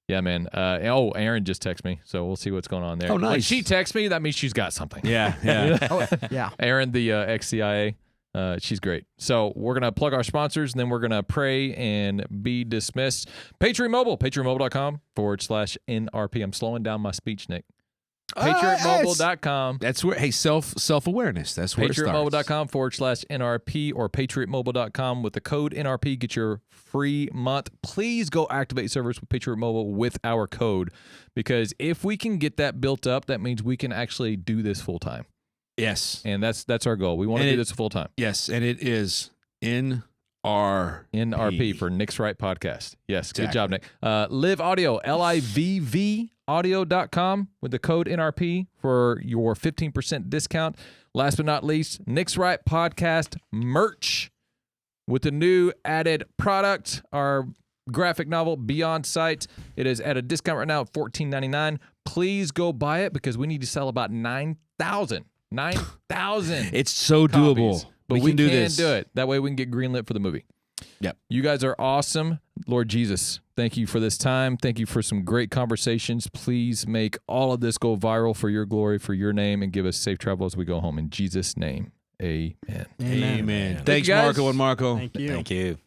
yeah, man. Aaron just texted me, so we'll see what's going on there. Oh, nice. When she texts me, that means she's got something. Yeah. Yeah. Aaron, the ex-CIA. She's great. So we're going to plug our sponsors, and then we're going to pray and be dismissed. Patriot Mobile, patriotmobile.com/NRP. I'm slowing down my speech, Nick. PatriotMobile.com. That's where, self-awareness. That's where it starts. PatriotMobile.com/NRP or PatriotMobile.com with the code NRP. Get your free month. Please go activate service with Patriot Mobile with our code, because if we can get that built up, that means we can actually do this full time. Yes. And that's our goal. We want to do this full time. Yes, and it is in NRP for Nick's Right Podcast. Yes, good job, Nick. Live Audio, LIVV audio.com with the code NRP for your 15% discount. Last but not least, Nick's Right Podcast merch with the new added product, our graphic novel, Beyond Sight. It is at a discount right now at $14.99. Please go buy it because we need to sell about 9,000. 9,000. It's so copies. doable. But we can do do this. it. That way we can get greenlit for the movie. Yep. You guys are awesome. Lord Jesus, thank you for this time. Thank you for some great conversations. Please make all of this go viral for your glory, for your name, and give us safe travel as we go home. In Jesus' name, amen. Amen. Thank Thanks, you, guys. Marco and Marco. Thank you. Thank you.